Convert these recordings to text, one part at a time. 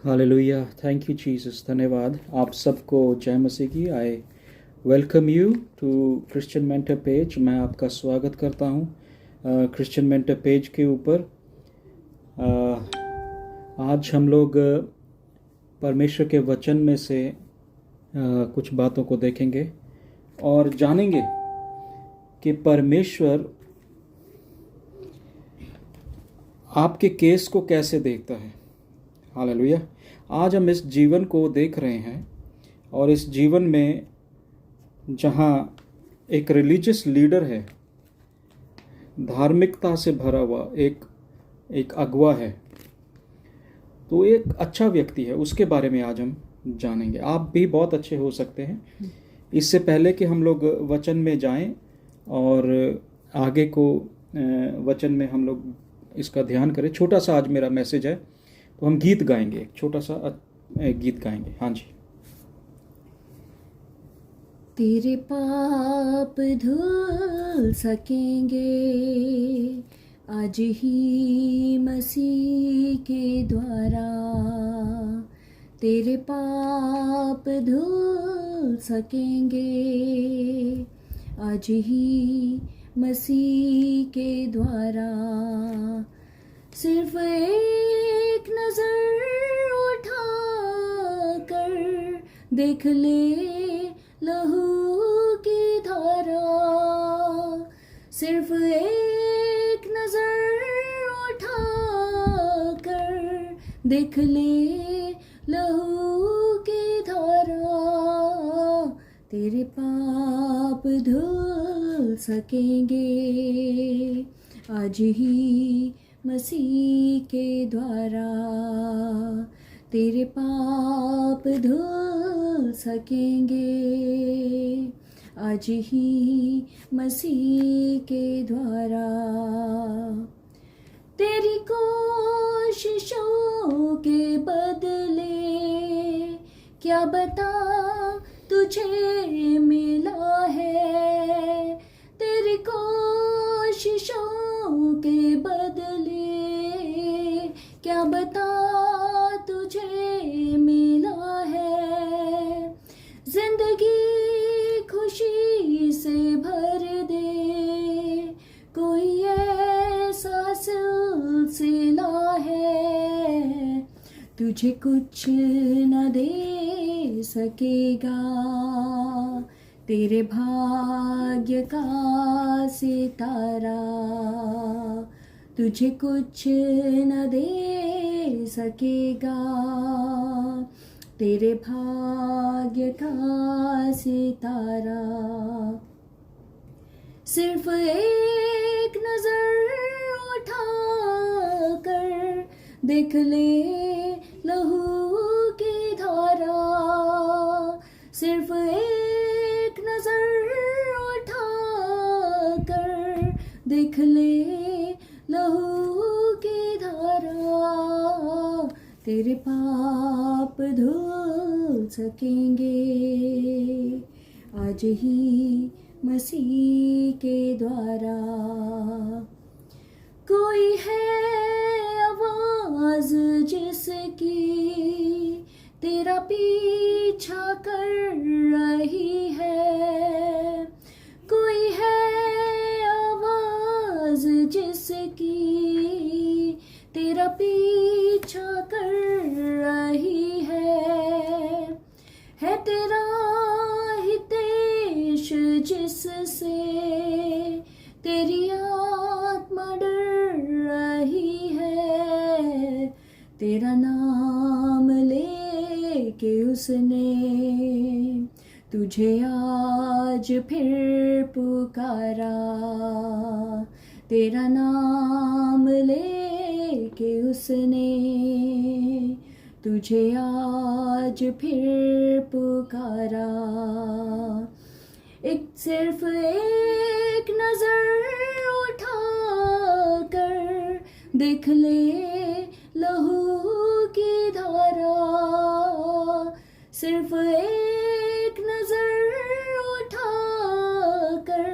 Hallelujah, thank you Jesus. धन्यवाद आप सबको। जय मसीह की। I welcome you to Christian mentor page. मैं आपका स्वागत करता हूँ क्रिश्चियन मेंटर पेज के ऊपर। आज हम लोग परमेश्वर के वचन में से कुछ बातों को देखेंगे और जानेंगे कि परमेश्वर आपके केस को कैसे देखता है। हालेलुया। आज हम इस जीवन को देख रहे हैं और इस जीवन में जहाँ एक रिलीजियस लीडर है, धार्मिकता से भरा हुआ एक अगुवा है, तो एक अच्छा व्यक्ति है, उसके बारे में आज हम जानेंगे। आप भी बहुत अच्छे हो सकते हैं। इससे पहले कि हम लोग वचन में जाएं और आगे को वचन में हम लोग इसका ध्यान करें, छोटा सा आज मेरा मैसेज है, तो हम गीत गाएंगे, एक छोटा सा गीत गाएंगे। हाँ जी। तेरे पाप धुल सकेंगे आज ही मसीह के द्वारा। तेरे पाप धुल सकेंगे आज ही मसीह के द्वारा। सिर्फ एक नजर उठा कर देख ले लहू की धारा। सिर्फ एक नजर उठा कर देख ले लहू की धारा। तेरे पाप धुल सकेंगे आज ही मसीह के द्वारा। तेरे पाप धुल सकेंगे आज ही मसीह के द्वारा। तेरी कोशिशों के बदले क्या बता तुझे मिला है। तेरी कोशिशों के बदले क्या बता तुझे मिला है। जिंदगी खुशी से भर दे, कोई ऐसा सिलसिला है तुझे कुछ न दे सकेगा। तेरे भाग्य का सितारा तुझे कुछ न दे सकेगा। तेरे भाग्य का सितारा। सिर्फ एक नजर उठा कर देख ले लहू की धारा। सिर्फ एक नजर उठा कर देख ले लहू की धारा। तेरे पाप धुल सकेंगे आज ही मसीह के द्वारा। कोई है आवाज जिसकी तेरा पीछा कर रही है। कोई है आवाज जिसकी तेरा पीछा कर रही है तेरा हितेश जिससे तेरी आत्मा डर रही है। तेरा नाम लेके उसने तुझे आज फिर पुकारा। तेरा नाम लेके उसने तुझे आज फिर पुकारा। सिर्फ एक नजर उठा कर देख ले लहू की धारा। सिर्फ एक नजर उठा कर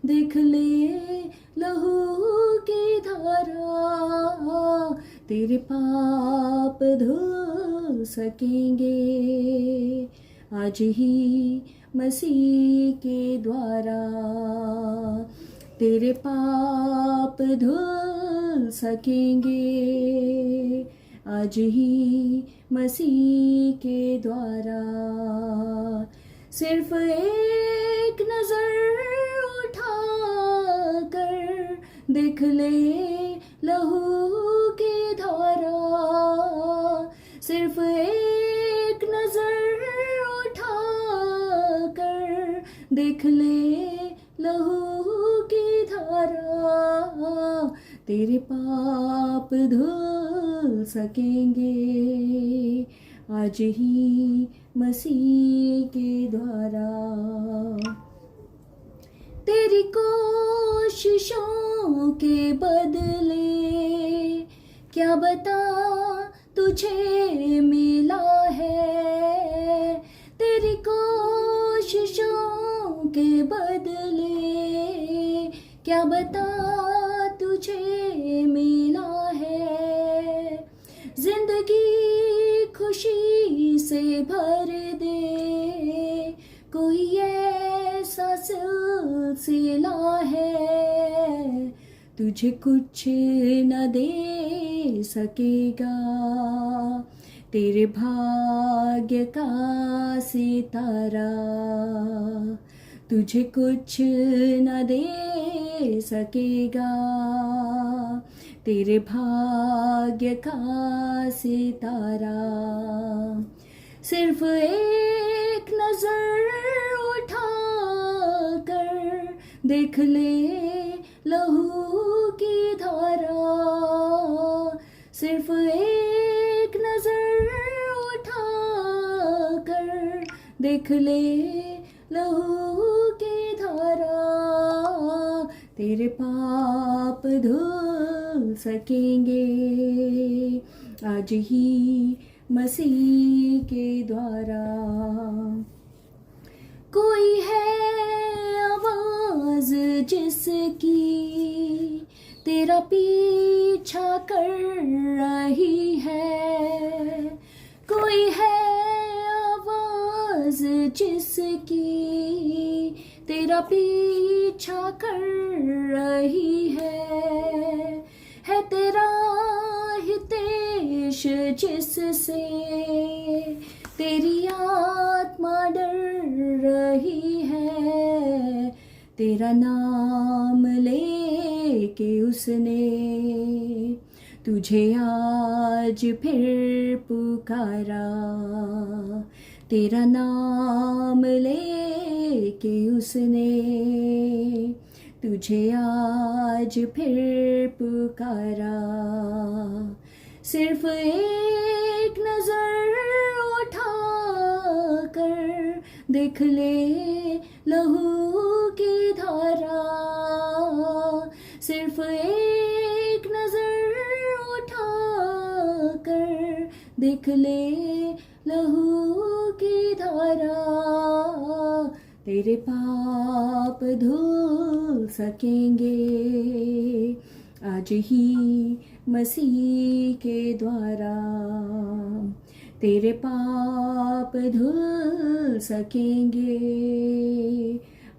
देख ले लहू की धारा। तेरे पाप धुल धुल सकेंगे आज ही मसीह के द्वारा। तेरे पाप धुल सकेंगे आज ही मसीह के द्वारा। सिर्फ एक नजर उठा कर देख ले लहू की धारा। सिर्फ एक नजर उठा कर देख ले लहू की धारा। तेरे पाप धुल सकेंगे आज ही मसीह के द्वारा। तेरी कोशिशों के बदले क्या बता तुझे मिला है। तेरी कोशिशों के बदले क्या बता तुझे मिला है। जिंदगी खुशी से भर दे कोई ऐसा सिलसिला है तुझे कुछ न दे सकेगा। तेरे भाग्य का सितारा तुझे कुछ न दे सकेगा। तेरे भाग्य का सितारा। सिर्फ एक नजर उठा कर देख ले लहू की धारा। सिर्फ एक नजर उठा कर देख ले लहू की धारा। तेरे पाप धुल सकेंगे आज ही मसीह के द्वारा। कोई है आवाज जिसकी तेरा पीछा कर रही है। कोई है आवाज जिसकी तेरा पीछा कर रही है तेरा हितेश जिससे तेरी आत्मा डर रही है। तेरा नाम लेके उसने तुझे आज फिर पुकारा। तेरा नाम लेके उसने तुझे आज फिर पुकारा। सिर्फ एक नजर उठा कर देख ले लहू की धारा। सिर्फ एक नजर उठा कर देख ले लहू की धारा। तेरे पाप धुल सकेंगे आज ही मसीह के द्वारा। तेरे पाप धुल सकेंगे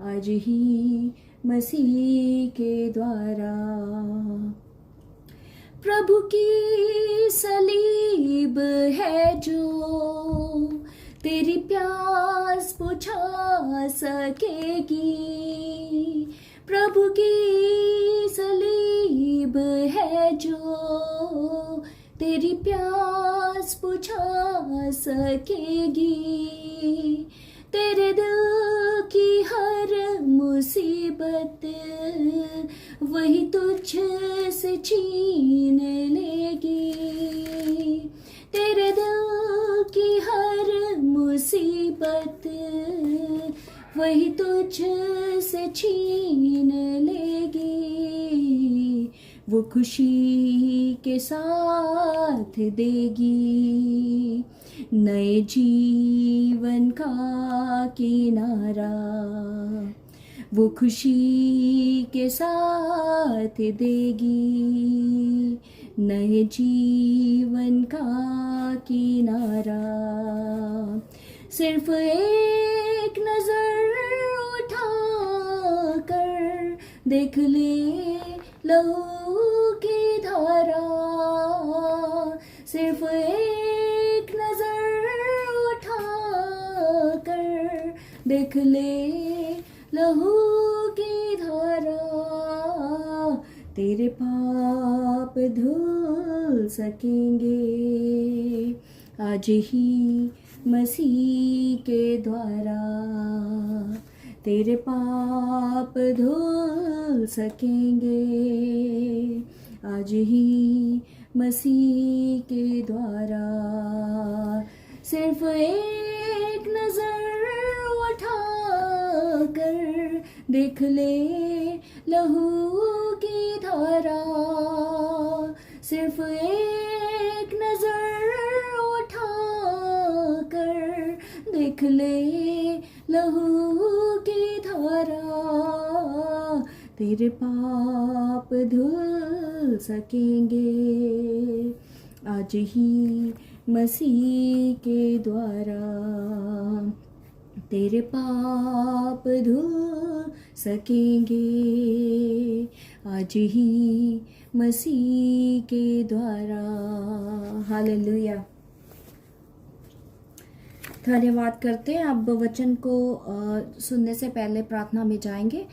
आज ही मसीह के द्वारा। प्रभु की सलीब है जो तेरी प्यास बुझा सकेगी। प्रभु की सलीब है जो तेरी प्यास बुझा सकेगी। तेरे दिल की हर मुसीबत वही तुझ से छीन लेगी। तेरे दिल की हर मुसीबत वही तुझ से छीन लेगी। वो खुशी के साथ देगी नए जीवन का किनारा। वो खुशी के साथ देगी नए जीवन का किनारा। सिर्फ एक नजर उठा कर देख ले लहू की धारा। सिर्फ एक नजर उठा कर देख ले लहू की धारा। तेरे पाप धुल सकेंगे आज ही मसीह के द्वारा। तेरे पाप धुल सकेंगे आज ही मसीह के द्वारा। सिर्फ एक नजर उठा कर देख ले लहू की धारा। सिर्फ एक नजर उठा कर देख ले लहू की धारा। तेरे पाप धुल सकेंगे आज ही मसीह के द्वारा। तेरे पाप धुल सकेंगे आज ही मसीह के द्वारा। हालेलुया। धन्यवाद करते हैं। अब वचन को सुनने से पहले प्रार्थना में जाएंगे।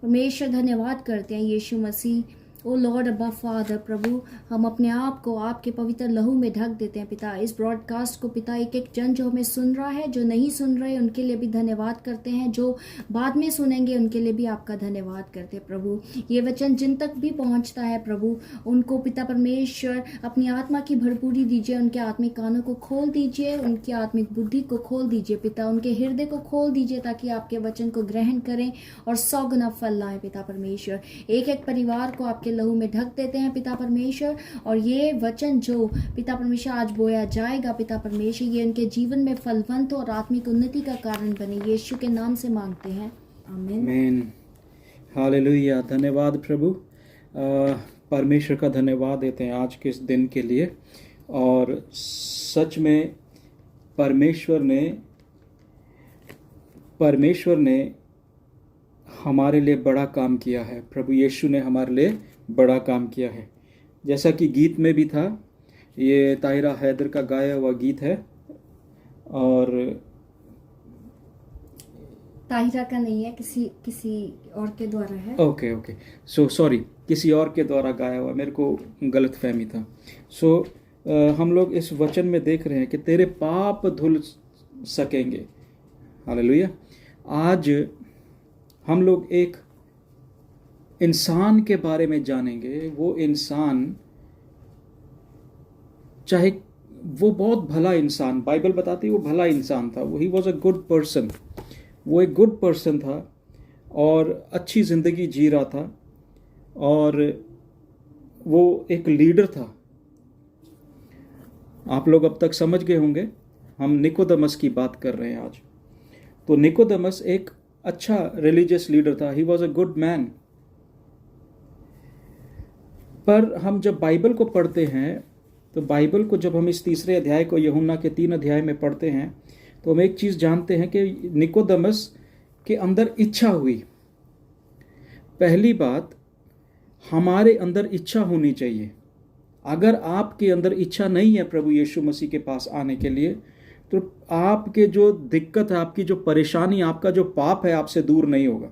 परमेश्वर धन्यवाद करते हैं यीशु मसीह। ओ लॉर्ड अब्बा फादर, प्रभु हम अपने आप को आपके पवित्र लहू में ढक देते हैं पिता। इस ब्रॉडकास्ट को पिता एक एक जन जो हमें सुन रहा है, जो नहीं सुन रहे उनके लिए भी धन्यवाद करते हैं, जो बाद में सुनेंगे उनके लिए भी आपका धन्यवाद करते हैं प्रभु। ये वचन जिन तक भी पहुंचता है प्रभु, उनको पिता परमेश्वर अपनी आत्मा की भरपूरी दीजिए, उनके आत्मिक कानों को खोल दीजिए, उनकी आत्मिक बुद्धि को खोल दीजिए पिता, उनके हृदय को खोल दीजिए ताकि आपके वचन को ग्रहण करें और 100 गुना फल लाएं पिता परमेश्वर। एक एक परिवार को आपके लहू में ढक देते हैं पिता परमेश्वर। और ये वचन जो पिता परमेश्वर आज बोया जाएगा पिता परमेश्वर, ये उनके जीवन में फलवंत और आत्मिक उन्नति का कारण बने। यीशु के नाम से मांगते हैं, आमीन। आमीन। हालेलुया। धन्यवाद प्रभु। परमेश्वर का धन्यवाद देते हैं आज के इस दिन के लिए। और सच में परमेश्वर ने हमारे लिए बड़ा काम किया है। प्रभु यीशु ने हमारे लिए बड़ा काम किया है। जैसा कि गीत में भी था, ये ताहिरा हैदर का गाया हुआ गीत है। और ताहिरा का नहीं है, किसी और के द्वारा है। ओके सो सॉरी, किसी और के द्वारा गाया हुआ, मेरे को गलत फहमी था। सो हम लोग इस वचन में देख रहे हैं कि तेरे पाप धुल सकेंगे। हालेलुया। आज हम लोग एक इंसान के बारे में जानेंगे। वो इंसान, चाहे वो बहुत भला इंसान, बाइबल बताती है वो भला इंसान था, वो he was a good person. वो एक गुड पर्सन था और अच्छी ज़िंदगी जी रहा था और वो एक लीडर था। आप लोग अब तक समझ गए होंगे हम निकोदेमस की बात कर रहे हैं आज। तो निकोदेमस एक अच्छा रिलीजियस लीडर था। He was a good man. पर हम जब बाइबल को पढ़ते हैं, तो बाइबल को जब हम इस 3 अध्याय को, यूहन्ना के 3 अध्याय में पढ़ते हैं, तो हम एक चीज़ जानते हैं कि निकोदेमस के अंदर इच्छा हुई। पहली बात, हमारे अंदर इच्छा होनी चाहिए। अगर आपके अंदर इच्छा नहीं है प्रभु यीशु मसीह के पास आने के लिए, तो आपके जो दिक्कत है, आपकी जो परेशानी, आपका जो पाप है, आपसे दूर नहीं होगा।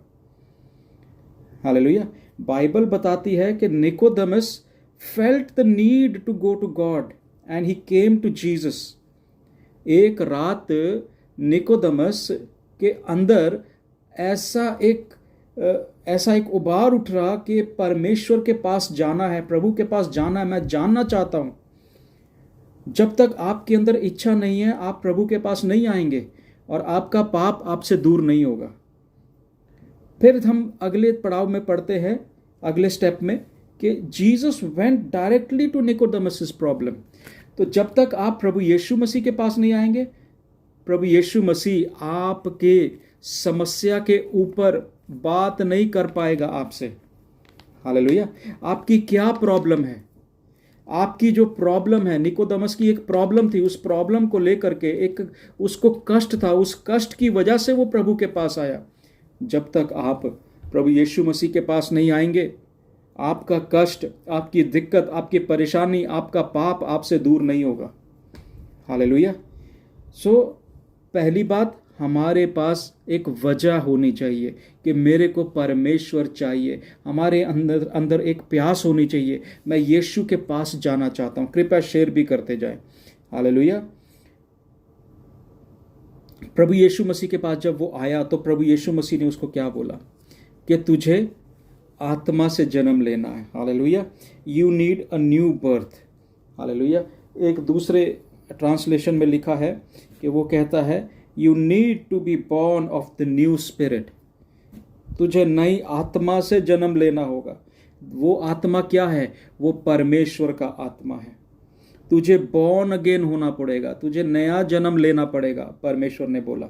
हालेलुया। बाइबल बताती है कि Nicodemus felt the need to go to God and he came to Jesus. एक रात निकोदेमस के अंदर ऐसा एक उबार उठ रहा कि परमेश्वर के पास जाना है, प्रभु के पास जाना है, मैं जानना चाहता हूं। जब तक आपके अंदर इच्छा नहीं है, आप प्रभु के पास नहीं आएंगे और आपका पाप आपसे दूर नहीं होगा। फिर हम अगले पड़ाव में पढ़ते हैं, अगले स्टेप में, कि Jesus went directly to Nicodemus problem. तो जब तक आप प्रभु यीशु मसीह के पास नहीं आएंगे, प्रभु यीशु मसीह आपके समस्या के ऊपर बात नहीं कर पाएगा आपसे। हालेलुया। आपकी क्या प्रॉब्लम है? आपकी जो प्रॉब्लम है, निकोदेमस की एक प्रॉब्लम थी, उस प्रॉब्लम को लेकर के एक उसको कष्ट था, उस कष्ट की वजह से वो प्रभु के पास आया। जब तक आप प्रभु यीशु मसीह के पास नहीं आएंगे, आपका कष्ट, आपकी दिक्कत, आपकी परेशानी, आपका पाप आपसे दूर नहीं होगा। हालेलुया। सो पहली बात, हमारे पास एक वजह होनी चाहिए कि मेरे को परमेश्वर चाहिए। हमारे अंदर एक प्यास होनी चाहिए, मैं यीशु के पास जाना चाहता हूँ। कृपया शेयर भी करते जाएं। हालेलुया। प्रभु यीशु मसीह के पास जब वो आया तो प्रभु यीशु मसीह ने उसको क्या बोला कि तुझे आत्मा से जन्म लेना है। Hallelujah. You need a new birth. Hallelujah. एक दूसरे ट्रांसलेशन में लिखा है कि वो कहता है you need to be born of the new spirit. तुझे नई आत्मा से जन्म लेना होगा। वो आत्मा क्या है? वो परमेश्वर का आत्मा है। तुझे बॉर्न अगेन होना पड़ेगा, तुझे नया जन्म लेना पड़ेगा, परमेश्वर ने बोला।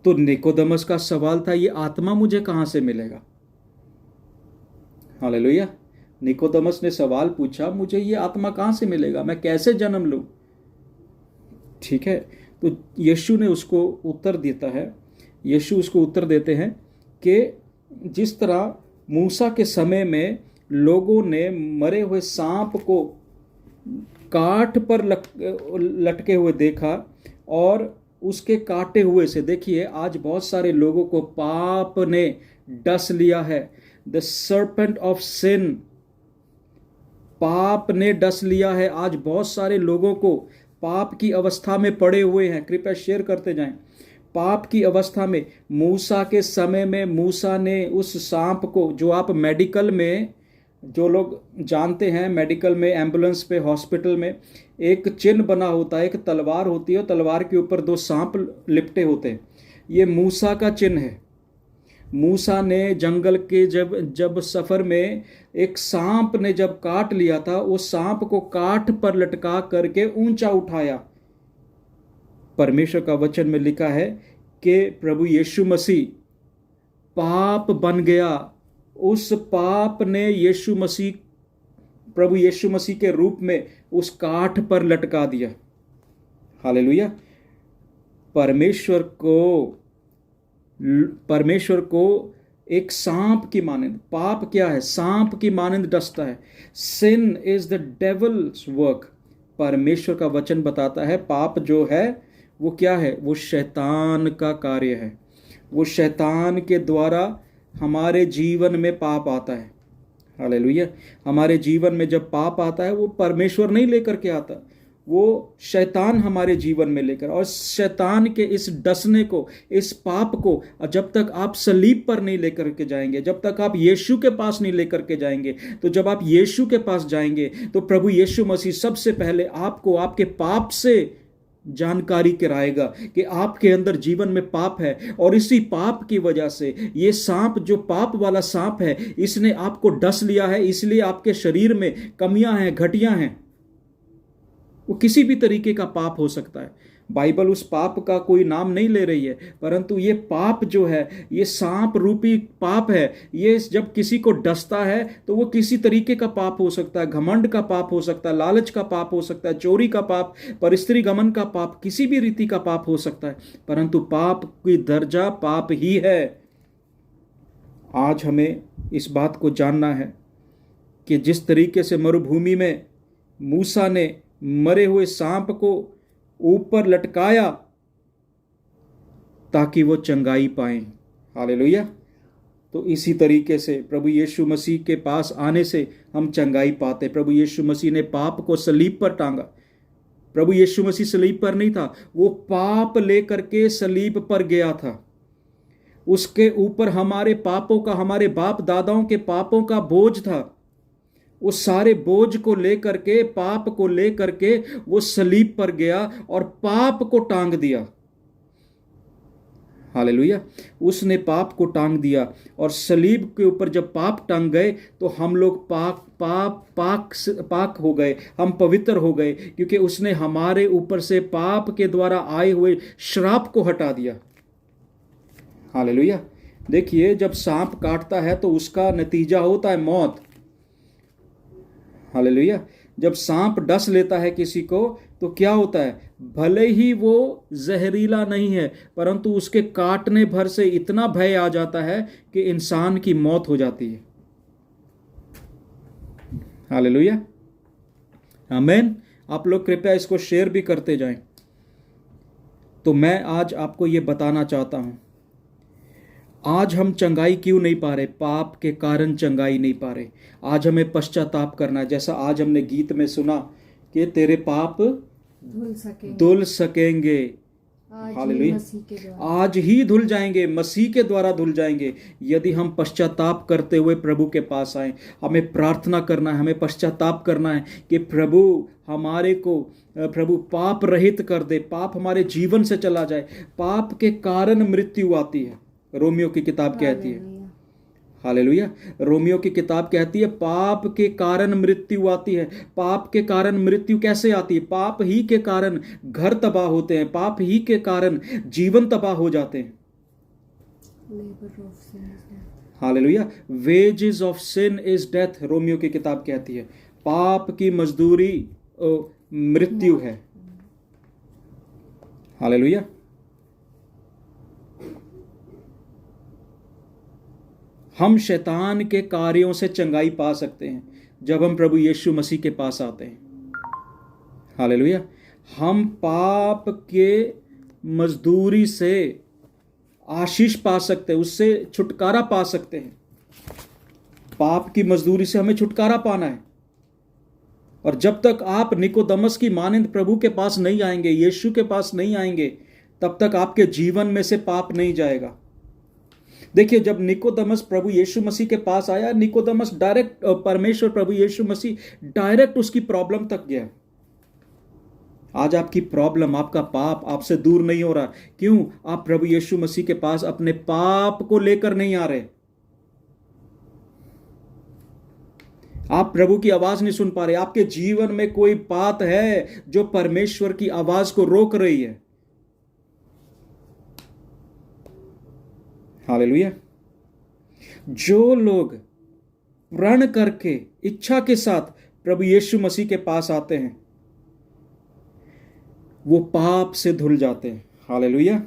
तो निकोदेमस का सवाल था, ये आत्मा मुझे कहां से मिलेगा? हालेलुया। निकोदेमस ने सवाल पूछा, मुझे ये आत्मा कहां से मिलेगा, मैं कैसे जन्म लूं? ठीक है, तो यीशु ने उसको उत्तर देता है, यीशु उसको उत्तर देते हैं कि जिस तरह मूसा के समय में लोगों ने मरे हुए सांप को काठ पर लटके हुए देखा और उसके काटे हुए से, देखिए आज बहुत सारे लोगों को पाप ने डस लिया है। द सर्पेंट ऑफ सिन, पाप ने डस लिया है। आज बहुत सारे लोगों को पाप की अवस्था में पड़े हुए हैं। कृपया शेयर करते जाएं। पाप की अवस्था में, मूसा के समय में मूसा ने उस सांप को, जो आप मेडिकल में, जो लोग जानते हैं, मेडिकल में, एम्बुलेंस पे, हॉस्पिटल में एक चिन्ह बना होता है, एक तलवार होती है, तलवार के ऊपर 2 सांप लिपटे होते हैं। ये मूसा का चिन्ह है। मूसा ने जंगल के जब सफर में एक सांप ने जब काट लिया था, उस सांप को काठ पर लटका करके ऊंचा उठाया। परमेश्वर का वचन में लिखा है कि प्रभु यीशु मसीह पाप बन गया। उस पाप ने प्रभु यीशु मसीह के रूप में उस काठ पर लटका दिया। हालेलुया। परमेश्वर को एक सांप की मानंद, पाप क्या है? सांप की मानंद डसता है। सिन इज द डेविल्स वर्क। परमेश्वर का वचन बताता है पाप जो है वो क्या है? वो शैतान का कार्य है। वो शैतान के द्वारा हमारे जीवन में पाप आता है। हालेलुया। हमारे जीवन में जब पाप आता है वो परमेश्वर नहीं लेकर के आता, वो शैतान हमारे जीवन में लेकर, और शैतान के इस डसने को, इस पाप को जब तक आप सलीब पर नहीं लेकर के जाएंगे, जब तक आप यीशु के पास नहीं लेकर के जाएंगे, तो जब आप यीशु के पास जाएंगे तो प्रभु यीशु मसीह सबसे पहले आपको आपके पाप से जानकारी कराएगा कि आपके अंदर जीवन में पाप है, और इसी पाप की वजह से ये सांप, जो पाप वाला सांप है, इसने आपको डस लिया है। इसलिए आपके शरीर में कमियां हैं, घटियां हैं। वो किसी भी तरीके का पाप हो सकता है। बाइबल उस पाप का कोई नाम नहीं ले रही है, परंतु ये पाप जो है, ये सांप रूपी पाप है। ये जब किसी को डसता है तो वो किसी तरीके का पाप हो सकता है। घमंड का पाप हो सकता है, लालच का पाप हो सकता है, चोरी का पाप, परस्त्री गमन का पाप, किसी भी रीति का पाप हो सकता है, परंतु पाप की दर्जा पाप ही है। आज हमें इस बात को जानना है कि जिस तरीके से मरुभूमि में मूसा ने मरे हुए सांप को ऊपर लटकाया ताकि वो चंगाई पाएं। हालेलुया। तो इसी तरीके से प्रभु यीशु मसीह के पास आने से हम चंगाई पाते। प्रभु यीशु मसीह ने पाप को सलीब पर टांगा। प्रभु यीशु मसीह सलीब पर नहीं था, वो पाप लेकर के सलीब पर गया था। उसके ऊपर हमारे पापों का, हमारे बाप दादाओं के पापों का बोझ था। उस सारे बोझ को लेकर के, पाप को लेकर के वो सलीब पर गया और पाप को टांग दिया। हालेलुया। उसने पाप को टांग दिया, और सलीब के ऊपर जब पाप टांग गए तो हम लोग पाक हो गए, हम पवित्र हो गए, क्योंकि उसने हमारे ऊपर से पाप के द्वारा आए हुए श्राप को हटा दिया। हालेलुया। देखिए, जब सांप काटता है तो उसका नतीजा होता है मौत। हालेलुया। जब सांप डस लेता है किसी को तो क्या होता है, भले ही वो जहरीला नहीं है परंतु उसके काटने भर से इतना भय आ जाता है कि इंसान की मौत हो जाती है। हालेलुया, आमीन। आप लोग कृपया इसको शेयर भी करते जाएं। तो मैं आज आपको ये बताना चाहता हूं, आज हम चंगाई क्यों नहीं पा रहे? पाप के कारण चंगाई नहीं पा रहे। आज हमें पश्चाताप करना है, जैसा आज हमने गीत में सुना कि तेरे पाप धुल सकेंगे। हालेलुया, आज ही धुल जाएंगे, मसीह के द्वारा धुल जाएंगे यदि हम पश्चाताप करते हुए प्रभु के पास आए। हमें प्रार्थना करना है, हमें पश्चाताप करना है कि प्रभु हमारे को प्रभु पाप रहित कर दे, पाप हमारे जीवन से चला जाए। पाप के कारण मृत्यु आती है, रोमियो की किताब कहती है। हालेलुया, रोमियो की किताब कहती है पाप के कारण मृत्यु आती है। पाप के कारण मृत्यु कैसे आती है? पाप ही के कारण घर तबाह होते हैं, पाप ही के कारण जीवन तबाह हो जाते हैं। Hallelujah, wages of sin is death, रोमियो की किताब कहती है पाप की मजदूरी मृत्यु है। हालेलुया, हम शैतान के कार्यों से चंगाई पा सकते हैं जब हम प्रभु यीशु मसीह के पास आते हैं। हालेलुया, हम पाप के मजदूरी से आशीष पा सकते हैं, उससे छुटकारा पा सकते हैं। पाप की मजदूरी से हमें छुटकारा पाना है। और जब तक आप निकोदमस की मानंद प्रभु के पास नहीं आएंगे, यीशु के पास नहीं आएंगे, तब तक आपके जीवन में से पाप नहीं जाएगा। देखिए, जब निकोदमस प्रभु यीशु मसीह के पास आया, निकोदमस डायरेक्ट परमेश्वर प्रभु यीशु मसीह डायरेक्ट उसकी प्रॉब्लम तक गया। आज आपकी प्रॉब्लम, आपका पाप आपसे दूर नहीं हो रहा। क्यों? आप प्रभु यीशु मसीह के पास अपने पाप को लेकर नहीं आ रहे। आप प्रभु की आवाज नहीं सुन पा रहे। आपके जीवन में कोई बात है जो परमेश्वर की आवाज को रोक रही है। हालेलुया, जो लोग प्रण करके इच्छा के साथ प्रभु यीशु मसीह के पास आते हैं वो पाप से धुल जाते हैं। हालेलुया,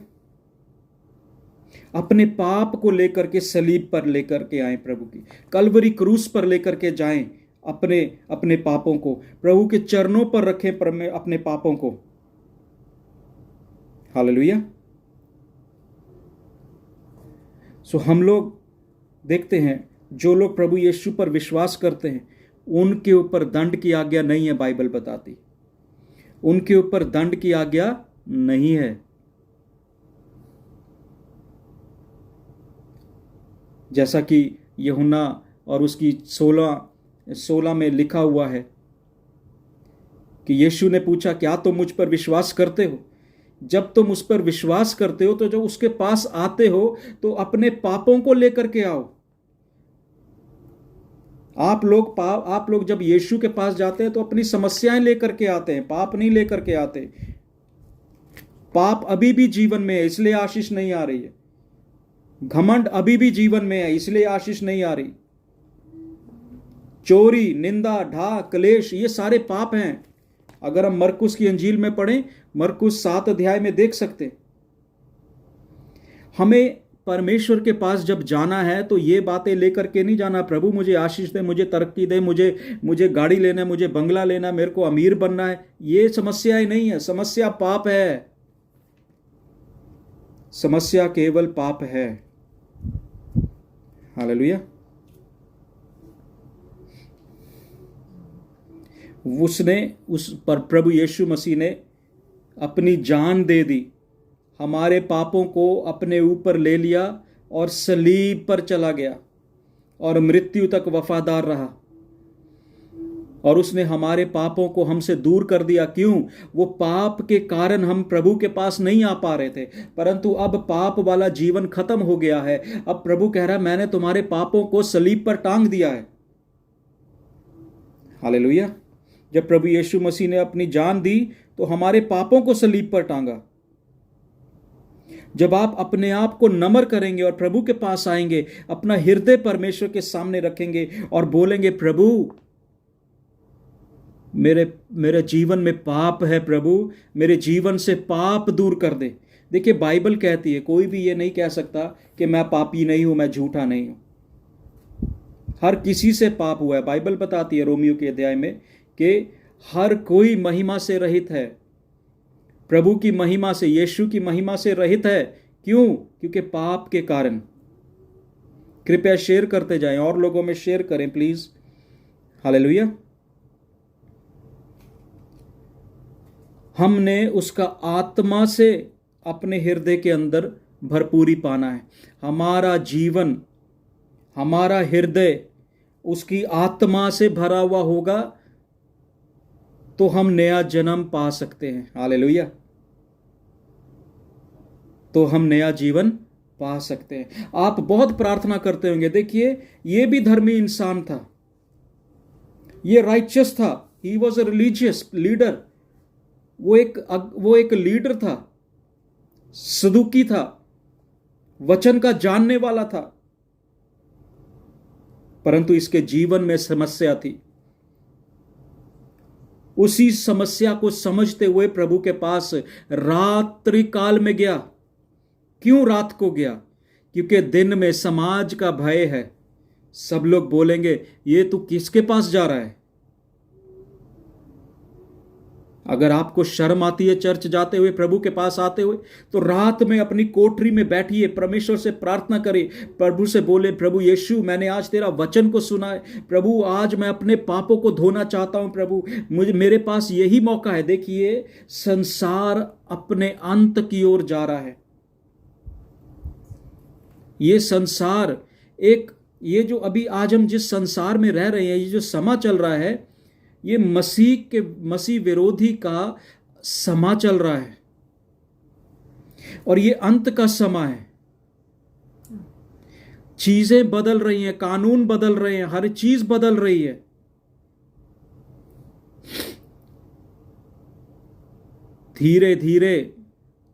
अपने पाप को लेकर के सलीब पर लेकर के आए, प्रभु की कलवरी क्रूस पर लेकर के जाएं, अपने अपने पापों को प्रभु के चरणों पर रखें, अपने पापों को। हालेलुया। सो हम लोग देखते हैं जो लोग प्रभु यीशु पर विश्वास करते हैं उनके ऊपर दंड की आज्ञा नहीं है। बाइबल बताती उनके ऊपर दंड की आज्ञा नहीं है। जैसा कि यूहन्ना और उसकी 16 में लिखा हुआ है कि यीशु ने पूछा क्या तुम मुझ पर विश्वास करते हो? जब तुम उस पर विश्वास करते हो तो जब उसके पास आते हो तो अपने पापों को लेकर के आओ। आप लोग जब यीशु के पास जाते हैं तो अपनी समस्याएं लेकर के आते हैं, पाप नहीं लेकर के आते। पाप अभी भी जीवन में है इसलिए आशीष नहीं आ रही है। घमंड अभी भी जीवन में है इसलिए आशीष नहीं आ रही। चोरी, निंदा, ढा, क्लेश, ये सारे पाप हैं। अगर हम मरकुस की अंजील में पढ़ें, मरकुस 7 अध्याय में देख सकते। हमें परमेश्वर के पास जब जाना है तो ये बातें लेकर के नहीं जाना, प्रभु मुझे आशीष दे, मुझे तरक्की दे, मुझे गाड़ी लेना है, मुझे बंगला लेना, मेरे को अमीर बनना है। ये समस्या ही नहीं है। समस्या पाप है। समस्या केवल पाप है। हालेलुया। उस पर प्रभु यीशु मसीह ने अपनी जान दे दी, हमारे पापों को अपने ऊपर ले लिया और सलीब पर चला गया और मृत्यु तक वफादार रहा। और उसने हमारे पापों को हमसे दूर कर दिया। क्यों? वो पाप के कारण हम प्रभु के पास नहीं आ पा रहे थे, परंतु अब पाप वाला जीवन खत्म हो गया है। अब प्रभु कह रहा है मैंने तुम्हारे पापों को सलीब पर टांग दिया है। हालेलुया। जब प्रभु यीशु मसीह ने अपनी जान दी तो हमारे पापों को सलीब पर टांगा। जब आप अपने आप को नम्र करेंगे और प्रभु के पास आएंगे, अपना हृदय परमेश्वर के सामने रखेंगे और बोलेंगे, प्रभु मेरे जीवन में पाप है, प्रभु मेरे जीवन से पाप दूर कर दे। देखिए बाइबल कहती है, कोई भी ये नहीं कह सकता कि मैं पापी नहीं हूं, मैं झूठा नहीं हूं। हर किसी से पाप हुआ है। बाइबल बताती है रोमियो के अध्याय में कि हर कोई महिमा से रहित है, प्रभु की महिमा से, यीशु की महिमा से रहित है। क्यों? क्योंकि पाप के कारण। कृपया शेयर करते जाएं, और लोगों में शेयर करें प्लीज। हालेलुया। हमने उसका आत्मा से अपने हृदय के अंदर भरपूरी पाना है। हमारा जीवन, हमारा हृदय उसकी आत्मा से भरा हुआ होगा तो हम नया जन्म पा सकते हैं। हालेलुया। तो हम नया जीवन पा सकते हैं। आप बहुत प्रार्थना करते होंगे। देखिए ये भी धर्मी इंसान था, ये राइचियस था, he was a religious leader. वो एक लीडर था, सदुकी था, वचन का जानने वाला था, परंतु इसके जीवन में समस्या थी। उसी समस्या को समझते हुए प्रभु के पास रात्रि काल में गया। क्यों रात को गया? क्योंकि दिन में समाज का भय है। सब लोग बोलेंगे, ये तू किसके पास जा रहा है? अगर आपको शर्म आती है चर्च जाते हुए, प्रभु के पास आते हुए, तो रात में अपनी कोठरी में बैठिए, परमेश्वर से प्रार्थना करिए, प्रभु से बोले, प्रभु यीशु मैंने आज तेरा वचन को सुना है, प्रभु आज मैं अपने पापों को धोना चाहता हूं, प्रभु मेरे पास यही मौका है। देखिए संसार अपने अंत की ओर जा रहा है। ये संसार ये जो अभी आज हम जिस संसार में रह रहे हैं, ये जो समा चल रहा है, ये मसीह विरोधी का समा चल रहा है और ये अंत का समा है। चीजें बदल रही हैं, कानून बदल रहे हैं, हर चीज बदल रही है। धीरे धीरे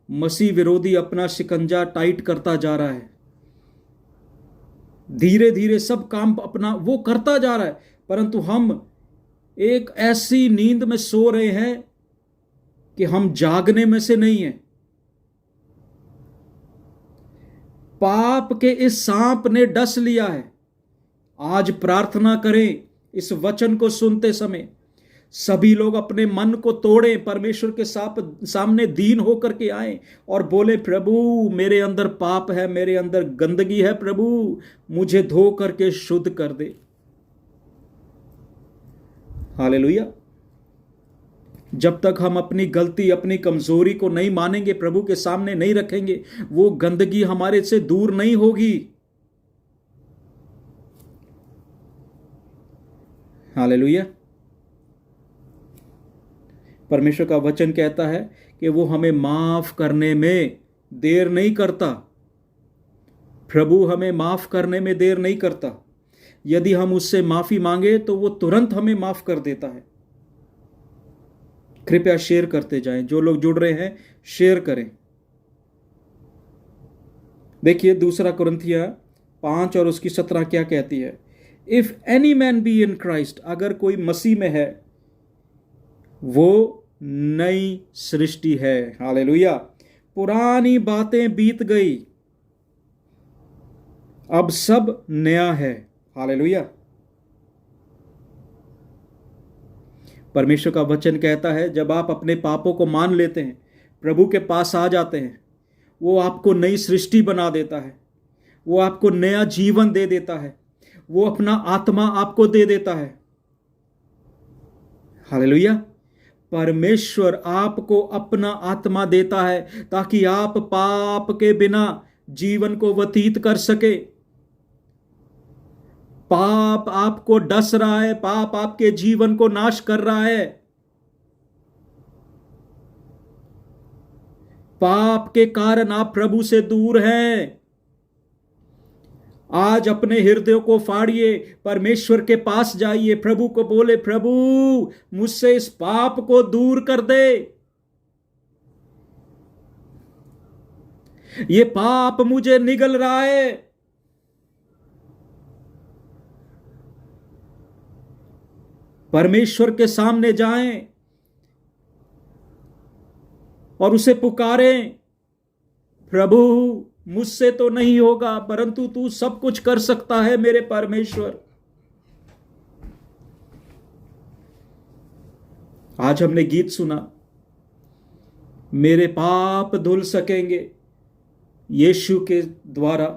मसीह विरोधी अपना शिकंजा टाइट करता जा रहा है। धीरे धीरे सब काम अपना वो करता जा रहा है, परंतु हम एक ऐसी नींद में सो रहे हैं कि हम जागने में से नहीं हैं। पाप के इस सांप ने डस लिया है। आज प्रार्थना करें इस वचन को सुनते समय, सभी लोग अपने मन को तोड़ें, परमेश्वर के सामने दीन होकर के आए और बोले, प्रभु मेरे अंदर पाप है, मेरे अंदर गंदगी है, प्रभु मुझे धो करके शुद्ध कर दे। हालेलुया। जब तक हम अपनी गलती, अपनी कमजोरी को नहीं मानेंगे, प्रभु के सामने नहीं रखेंगे, वो गंदगी हमारे से दूर नहीं होगी। हालेलुया। परमेश्वर का वचन कहता है कि वो हमें माफ करने में देर नहीं करता। प्रभु हमें माफ करने में देर नहीं करता। यदि हम उससे माफी मांगे तो वो तुरंत हमें माफ कर देता है। कृपया शेयर करते जाएं, जो लोग जुड़ रहे हैं शेयर करें। देखिए 2 कुरिन्थियों 5 और उसकी 17 क्या कहती है। If any man be in Christ, अगर कोई मसीह में है, वो नई सृष्टि है। हालेलुया। पुरानी बातें बीत गई, अब सब नया है। हालेलुया। परमेश्वर का वचन कहता है, जब आप अपने पापों को मान लेते हैं, प्रभु के पास आ जाते हैं, वो आपको नई सृष्टि बना देता है, वो आपको नया जीवन दे देता है, वो अपना आत्मा आपको दे देता है। हालेलुया। परमेश्वर आपको अपना आत्मा देता है ताकि आप पाप के बिना जीवन को व्यतीत कर सके। पाप आपको डस रहा है, पाप आपके जीवन को नाश कर रहा है। पाप के कारण आप प्रभु से दूर हैं। आज अपने हृदय को फाड़िए, परमेश्वर के पास जाइए, प्रभु को बोले, प्रभु मुझसे इस पाप को दूर कर दे। ये पाप मुझे निगल रहा है। परमेश्वर के सामने जाएं और उसे पुकारें, प्रभु मुझसे तो नहीं होगा, परंतु तू सब कुछ कर सकता है मेरे परमेश्वर। आज हमने गीत सुना, मेरे पाप धुल सकेंगे यीशु के द्वारा।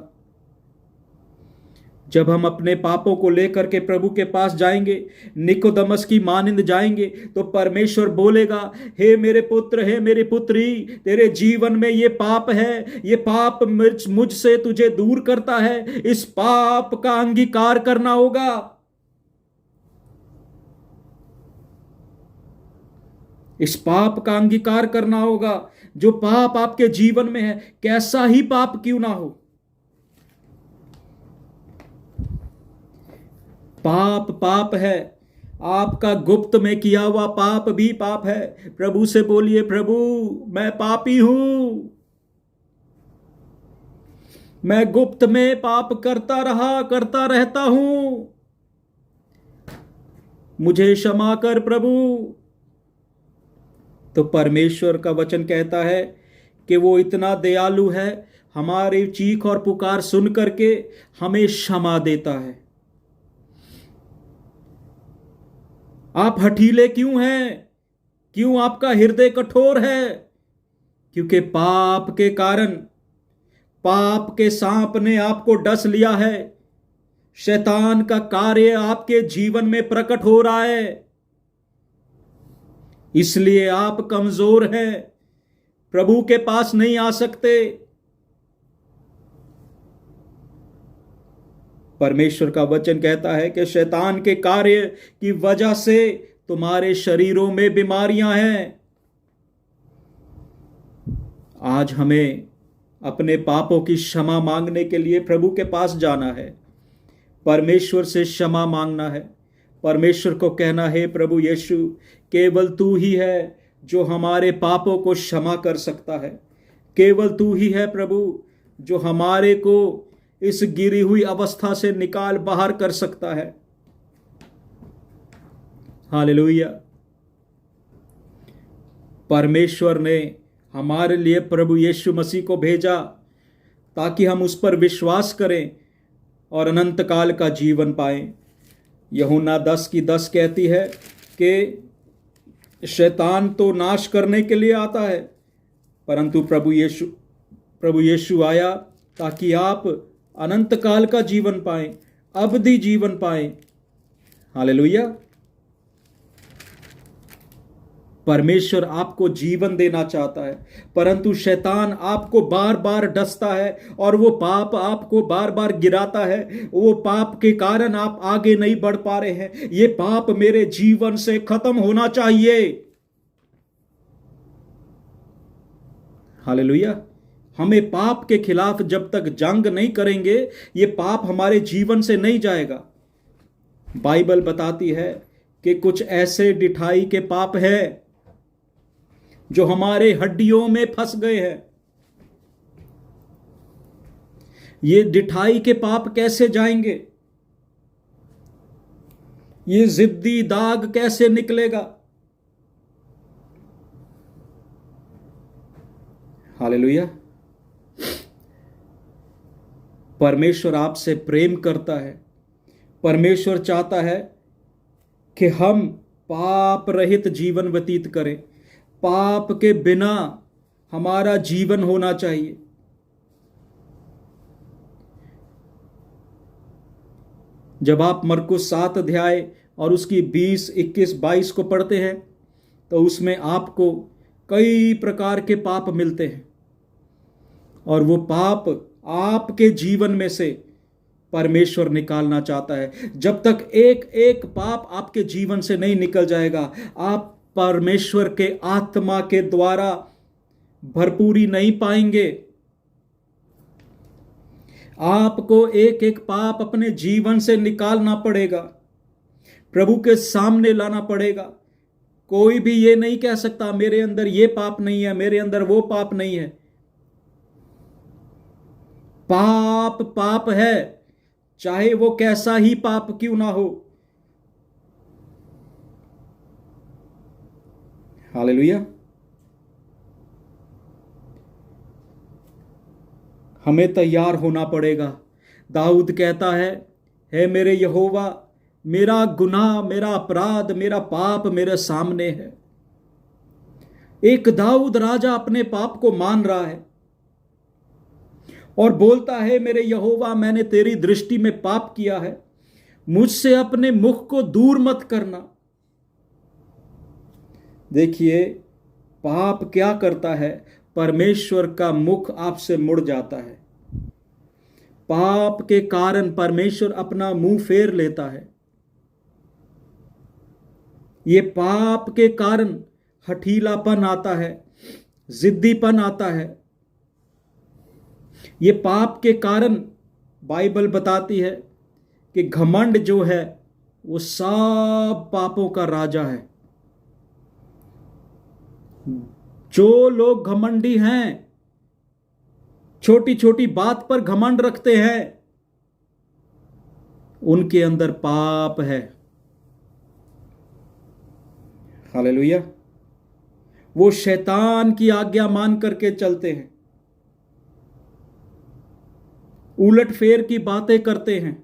जब हम अपने पापों को लेकर के प्रभु के पास जाएंगे, निकोदमस की मानिंद जाएंगे, तो परमेश्वर बोलेगा, हे मेरे पुत्र, हे मेरी पुत्री, तेरे जीवन में ये पाप है, ये पाप मुझसे तुझे दूर करता है, इस पाप का अंगीकार करना होगा। इस पाप का अंगीकार करना होगा। जो पाप आपके जीवन में है, कैसा ही पाप क्यों ना हो, पाप पाप है। आपका गुप्त में किया हुआ पाप भी पाप है। प्रभु से बोलिए, प्रभु मैं पापी हूं, मैं गुप्त में पाप करता रहता हूं, मुझे क्षमा कर प्रभु। तो परमेश्वर का वचन कहता है कि वो इतना दयालु है, हमारी चीख और पुकार सुन करके हमें क्षमा देता है। आप हठीले क्यों हैं? क्यों आपका हृदय कठोर है? क्योंकि पाप के कारण, पाप के सांप ने आपको डस लिया है। शैतान का कार्य आपके जीवन में प्रकट हो रहा है, इसलिए आप कमजोर हैं, प्रभु के पास नहीं आ सकते। परमेश्वर का वचन कहता है कि शैतान के कार्य की वजह से तुम्हारे शरीरों में बीमारियां हैं। आज हमें अपने पापों की क्षमा मांगने के लिए प्रभु के पास जाना है, परमेश्वर से क्षमा मांगना है। परमेश्वर को कहना है, प्रभु यीशु, केवल तू ही है जो हमारे पापों को क्षमा कर सकता है। केवल तू ही है प्रभु जो हमारे को इस गिरी हुई अवस्था से निकाल बाहर कर सकता है। हालेलुया। परमेश्वर ने हमारे लिए प्रभु यीशु मसीह को भेजा ताकि हम उस पर विश्वास करें और अनंत काल का जीवन पाएं। यूहन्ना 10:10 कहती है कि शैतान तो नाश करने के लिए आता है, परंतु प्रभु यीशु आया ताकि आप अनंत काल का जीवन पाएं, अवधि जीवन पाएं। हालेलुया। परमेश्वर आपको जीवन देना चाहता है, परंतु शैतान आपको बार बार डसता है और वो पाप आपको बार बार गिराता है। वो पाप के कारण आप आगे नहीं बढ़ पा रहे हैं। ये पाप मेरे जीवन से खत्म होना चाहिए। हालेलुया। हमें पाप के खिलाफ जब तक जंग नहीं करेंगे, ये पाप हमारे जीवन से नहीं जाएगा। बाइबल बताती है कि कुछ ऐसे डिठाई के पाप है जो हमारे हड्डियों में फंस गए हैं। ये डिठाई के पाप कैसे जाएंगे? ये जिद्दी दाग कैसे निकलेगा? हालेलुया। परमेश्वर आपसे प्रेम करता है। परमेश्वर चाहता है कि हम पाप रहित जीवन व्यतीत करें। पाप के बिना हमारा जीवन होना चाहिए। जब आप मरकुस 7 अध्याय और उसकी 20, 21, 22 को पढ़ते हैं तो उसमें आपको कई प्रकार के पाप मिलते हैं और वो पाप आपके जीवन में से परमेश्वर निकालना चाहता है। जब तक एक एक पाप आपके जीवन से नहीं निकल जाएगा, आप परमेश्वर के आत्मा के द्वारा भरपूरी नहीं पाएंगे। आपको एक एक पाप अपने जीवन से निकालना पड़ेगा, प्रभु के सामने लाना पड़ेगा। कोई भी ये नहीं कह सकता मेरे अंदर ये पाप नहीं है, मेरे अंदर वो पाप नहीं है। पाप पाप है, चाहे वो कैसा ही पाप क्यों ना हो। हालेलुया। हमें तैयार होना पड़ेगा। दाऊद कहता है, हे मेरे यहोवा, मेरा गुनाह, मेरा अपराध, मेरा पाप मेरे सामने है। एक दाऊद राजा अपने पाप को मान रहा है और बोलता है, मेरे यहोवा, मैंने तेरी दृष्टि में पाप किया है, मुझसे अपने मुख को दूर मत करना। देखिए, पाप क्या करता है? परमेश्वर का मुख आपसे मुड़ जाता है। पाप के कारण परमेश्वर अपना मुंह फेर लेता है। ये पाप के कारण हठीलापन आता है, जिद्दीपन आता है। ये पाप के कारण बाइबल बताती है कि घमंड जो है वो सब पापों का राजा है। जो लोग घमंडी हैं, छोटी छोटी बात पर घमंड रखते हैं, उनके अंदर पाप है। हालेलुया। वो शैतान की आज्ञा मान करके चलते हैं, उलट फेर की बातें करते हैं,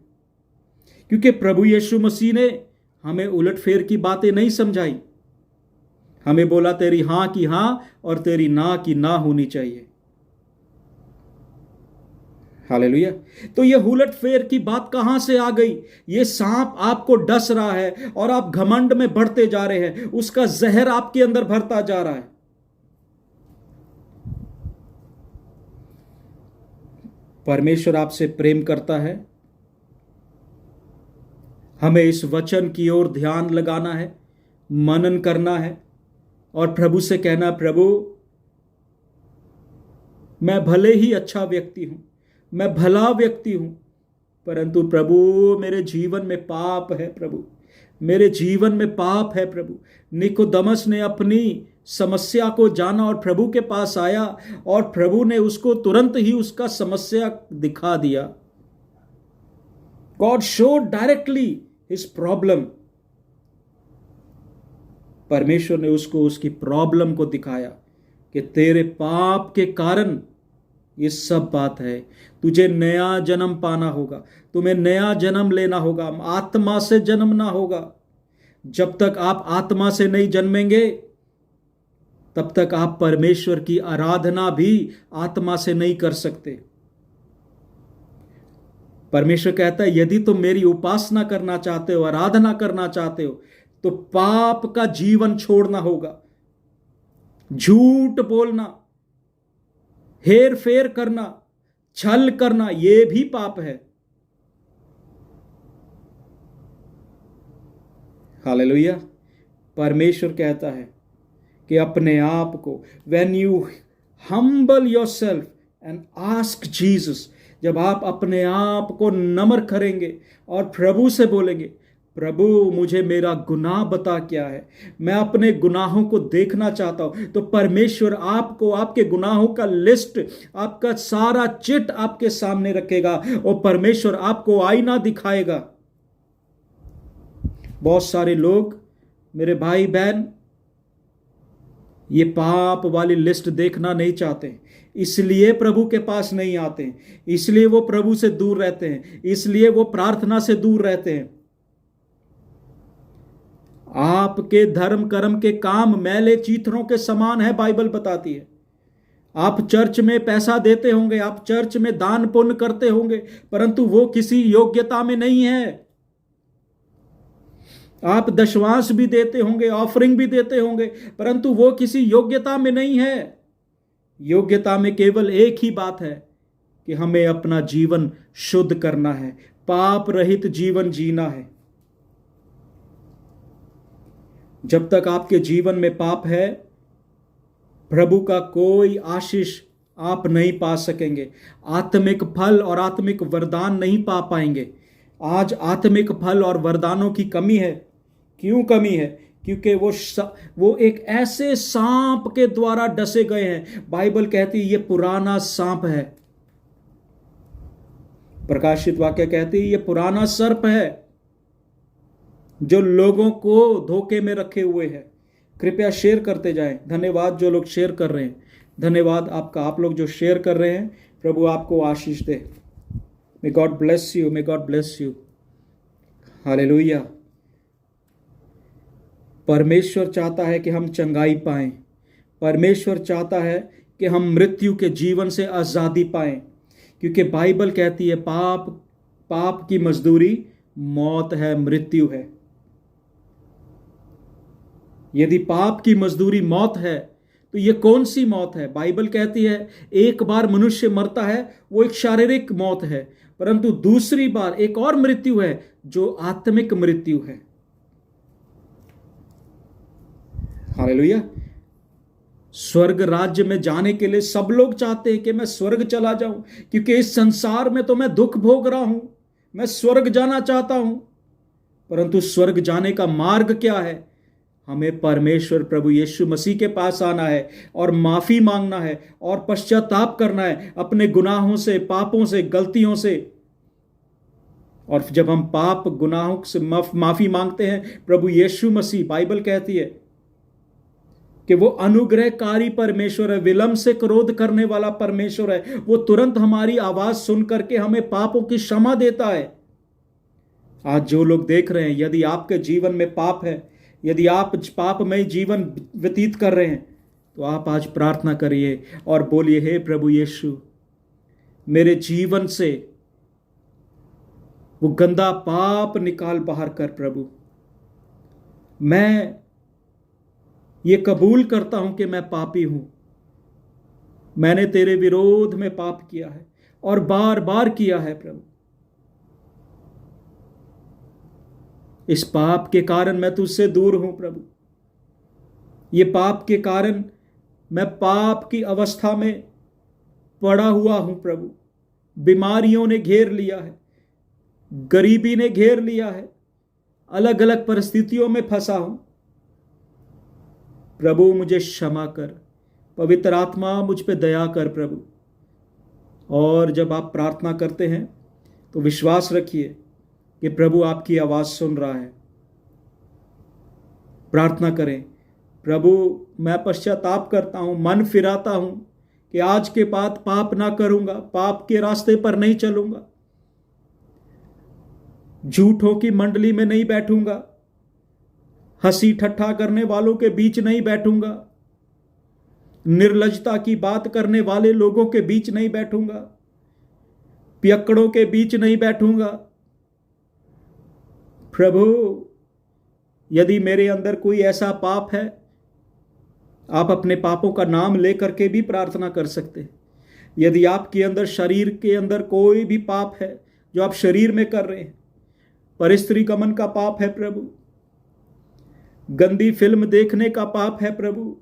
क्योंकि प्रभु यीशु मसीह ने हमें उलट फेर की बातें नहीं समझाई। हमें बोला तेरी हां की हां और तेरी ना की ना होनी चाहिए। हालेलुया। तो ये उलट फेर की बात कहां से आ गई? ये सांप आपको डस रहा है और आप घमंड में बढ़ते जा रहे हैं, उसका जहर आपके अंदर भरता जा रहा है। परमेश्वर आपसे प्रेम करता है। हमें इस वचन की ओर ध्यान लगाना है, मनन करना है और प्रभु से कहना, प्रभु मैं भले ही अच्छा व्यक्ति हूं, मैं भला व्यक्ति हूं, परंतु प्रभु मेरे जीवन में पाप है। प्रभु मेरे जीवन में पाप है। प्रभु निकोदेमस ने अपनी समस्या को जाना और प्रभु के पास आया और प्रभु ने उसको तुरंत ही उसका समस्या दिखा दिया। God showed directly his problem. परमेश्वर ने उसको उसकी प्रॉब्लम को दिखाया कि तेरे पाप के कारण ये सब बात है। तुझे नया जन्म पाना होगा, तुम्हें नया जन्म लेना होगा, आत्मा से जन्मना होगा। जब तक आप आत्मा से नहीं जन्मेंगे तब तक आप परमेश्वर की आराधना भी आत्मा से नहीं कर सकते। परमेश्वर कहता है, यदि तुम मेरी उपासना करना चाहते हो, आराधना करना चाहते हो, तो पाप का जीवन छोड़ना होगा। झूठ बोलना, हेर फेर करना, छल करना, यह भी पाप है। हालेलुया। परमेश्वर कहता है कि अपने आप को, when you humble yourself and ask Jesus, जब आप अपने आप को नम्र करेंगे और प्रभु से बोलेंगे, प्रभु मुझे मेरा गुनाह बता क्या है, मैं अपने गुनाहों को देखना चाहता हूं, तो परमेश्वर आपको आपके गुनाहों का लिस्ट, आपका सारा चिट आपके सामने रखेगा और परमेश्वर आपको आईना दिखाएगा। बहुत सारे लोग, मेरे भाई बहन, ये पाप वाली लिस्ट देखना नहीं चाहते, इसलिए प्रभु के पास नहीं आते, इसलिए वो प्रभु से दूर रहते हैं, इसलिए वो प्रार्थना से दूर रहते हैं। आपके धर्म कर्म के काम मैले चीथड़ों के समान है, बाइबल बताती है। आप चर्च में पैसा देते होंगे, आप चर्च में दान पुण्य करते होंगे, परंतु वो किसी योग्यता में नहीं है। आप दशवांश भी देते होंगे, ऑफरिंग भी देते होंगे, परंतु वो किसी योग्यता में नहीं है। योग्यता में केवल एक ही बात है कि हमें अपना जीवन शुद्ध करना है, पाप रहित जीवन जीना है। जब तक आपके जीवन में पाप है, प्रभु का कोई आशीष आप नहीं पा सकेंगे, आत्मिक फल और आत्मिक वरदान नहीं पा पाएंगे। आज आत्मिक फल और वरदानों की कमी है। क्यों कमी है? क्योंकि वो एक ऐसे सांप के द्वारा डसे गए हैं। बाइबल कहती है ये पुराना सांप है। प्रकाशित वाक्य कहती है ये पुराना सर्प है जो लोगों को धोखे में रखे हुए है। कृपया शेयर करते जाएं। धन्यवाद जो लोग शेयर कर रहे हैं, धन्यवाद आपका, आप लोग जो शेयर कर रहे हैं। प्रभु आपको आशीष दे। May God bless you, may God bless you. Hallelujah. परमेश्वर चाहता है कि हम चंगाई पाएं। परमेश्वर चाहता है कि हम मृत्यु के जीवन से आज़ादी पाएं, क्योंकि बाइबल कहती है पाप की मजदूरी मौत है, मृत्यु है। यदि पाप की मजदूरी मौत है तो ये कौन सी मौत है? बाइबल कहती है एक बार मनुष्य मरता है वो एक शारीरिक मौत है, परंतु दूसरी बार एक और मृत्यु है जो आत्मिक मृत्यु है। हालेलुया। स्वर्ग राज्य में जाने के लिए सब लोग चाहते हैं कि मैं स्वर्ग चला जाऊं, क्योंकि इस संसार में तो मैं दुख भोग रहा हूं, मैं स्वर्ग जाना चाहता हूं। परंतु स्वर्ग जाने का मार्ग क्या है? हमें परमेश्वर प्रभु यीशु मसीह के पास आना है और माफी मांगना है और पश्चाताप करना है अपने गुनाहों से, पापों से, गलतियों से। और जब हम पाप गुनाहों से माफी मांगते हैं, प्रभु यीशु मसीह, बाइबल कहती है कि वो अनुग्रहकारी परमेश्वर है, विलंब से क्रोध करने वाला परमेश्वर है। वो तुरंत हमारी आवाज सुन करके हमें पापों की क्षमा देता है। आज जो लोग देख रहे हैं, यदि आपके जीवन में पाप है, यदि आप पापमय जीवन व्यतीत कर रहे हैं, तो आप आज प्रार्थना करिए और बोलिए, हे प्रभु यीशु, मेरे जीवन से वो गंदा पाप निकाल बाहर कर। प्रभु, मैं ये कबूल करता हूं कि मैं पापी हूं, मैंने तेरे विरोध में पाप किया है और बार बार किया है। प्रभु, इस पाप के कारण मैं तुझसे दूर हूं। प्रभु, ये पाप के कारण मैं पाप की अवस्था में पड़ा हुआ हूं। प्रभु, बीमारियों ने घेर लिया है, गरीबी ने घेर लिया है, अलग अलग परिस्थितियों में फंसा हूं। प्रभु, मुझे क्षमा कर। पवित्र आत्मा, मुझ पे दया कर। प्रभु, और जब आप प्रार्थना करते हैं तो विश्वास रखिए कि प्रभु आपकी आवाज सुन रहा है। प्रार्थना करें, प्रभु, मैं पश्चाताप करता हूं, मन फिराता हूं कि आज के बाद पाप ना करूंगा, पाप के रास्ते पर नहीं चलूंगा, झूठों की मंडली में नहीं बैठूंगा, हंसी ठट्ठा करने वालों के बीच नहीं बैठूंगा, निर्लज्जता की बात करने वाले लोगों के बीच नहीं बैठूंगा, पियक्कड़ों के बीच नहीं बैठूंगा। प्रभु, यदि मेरे अंदर कोई ऐसा पाप है, आप अपने पापों का नाम लेकर के भी प्रार्थना कर सकते हैं। यदि आपके अंदर, शरीर के अंदर कोई भी पाप है जो आप शरीर में कर रहे हैं, परस्त्री गमन का पाप है प्रभु, गंदी फिल्म देखने का पाप है प्रभु,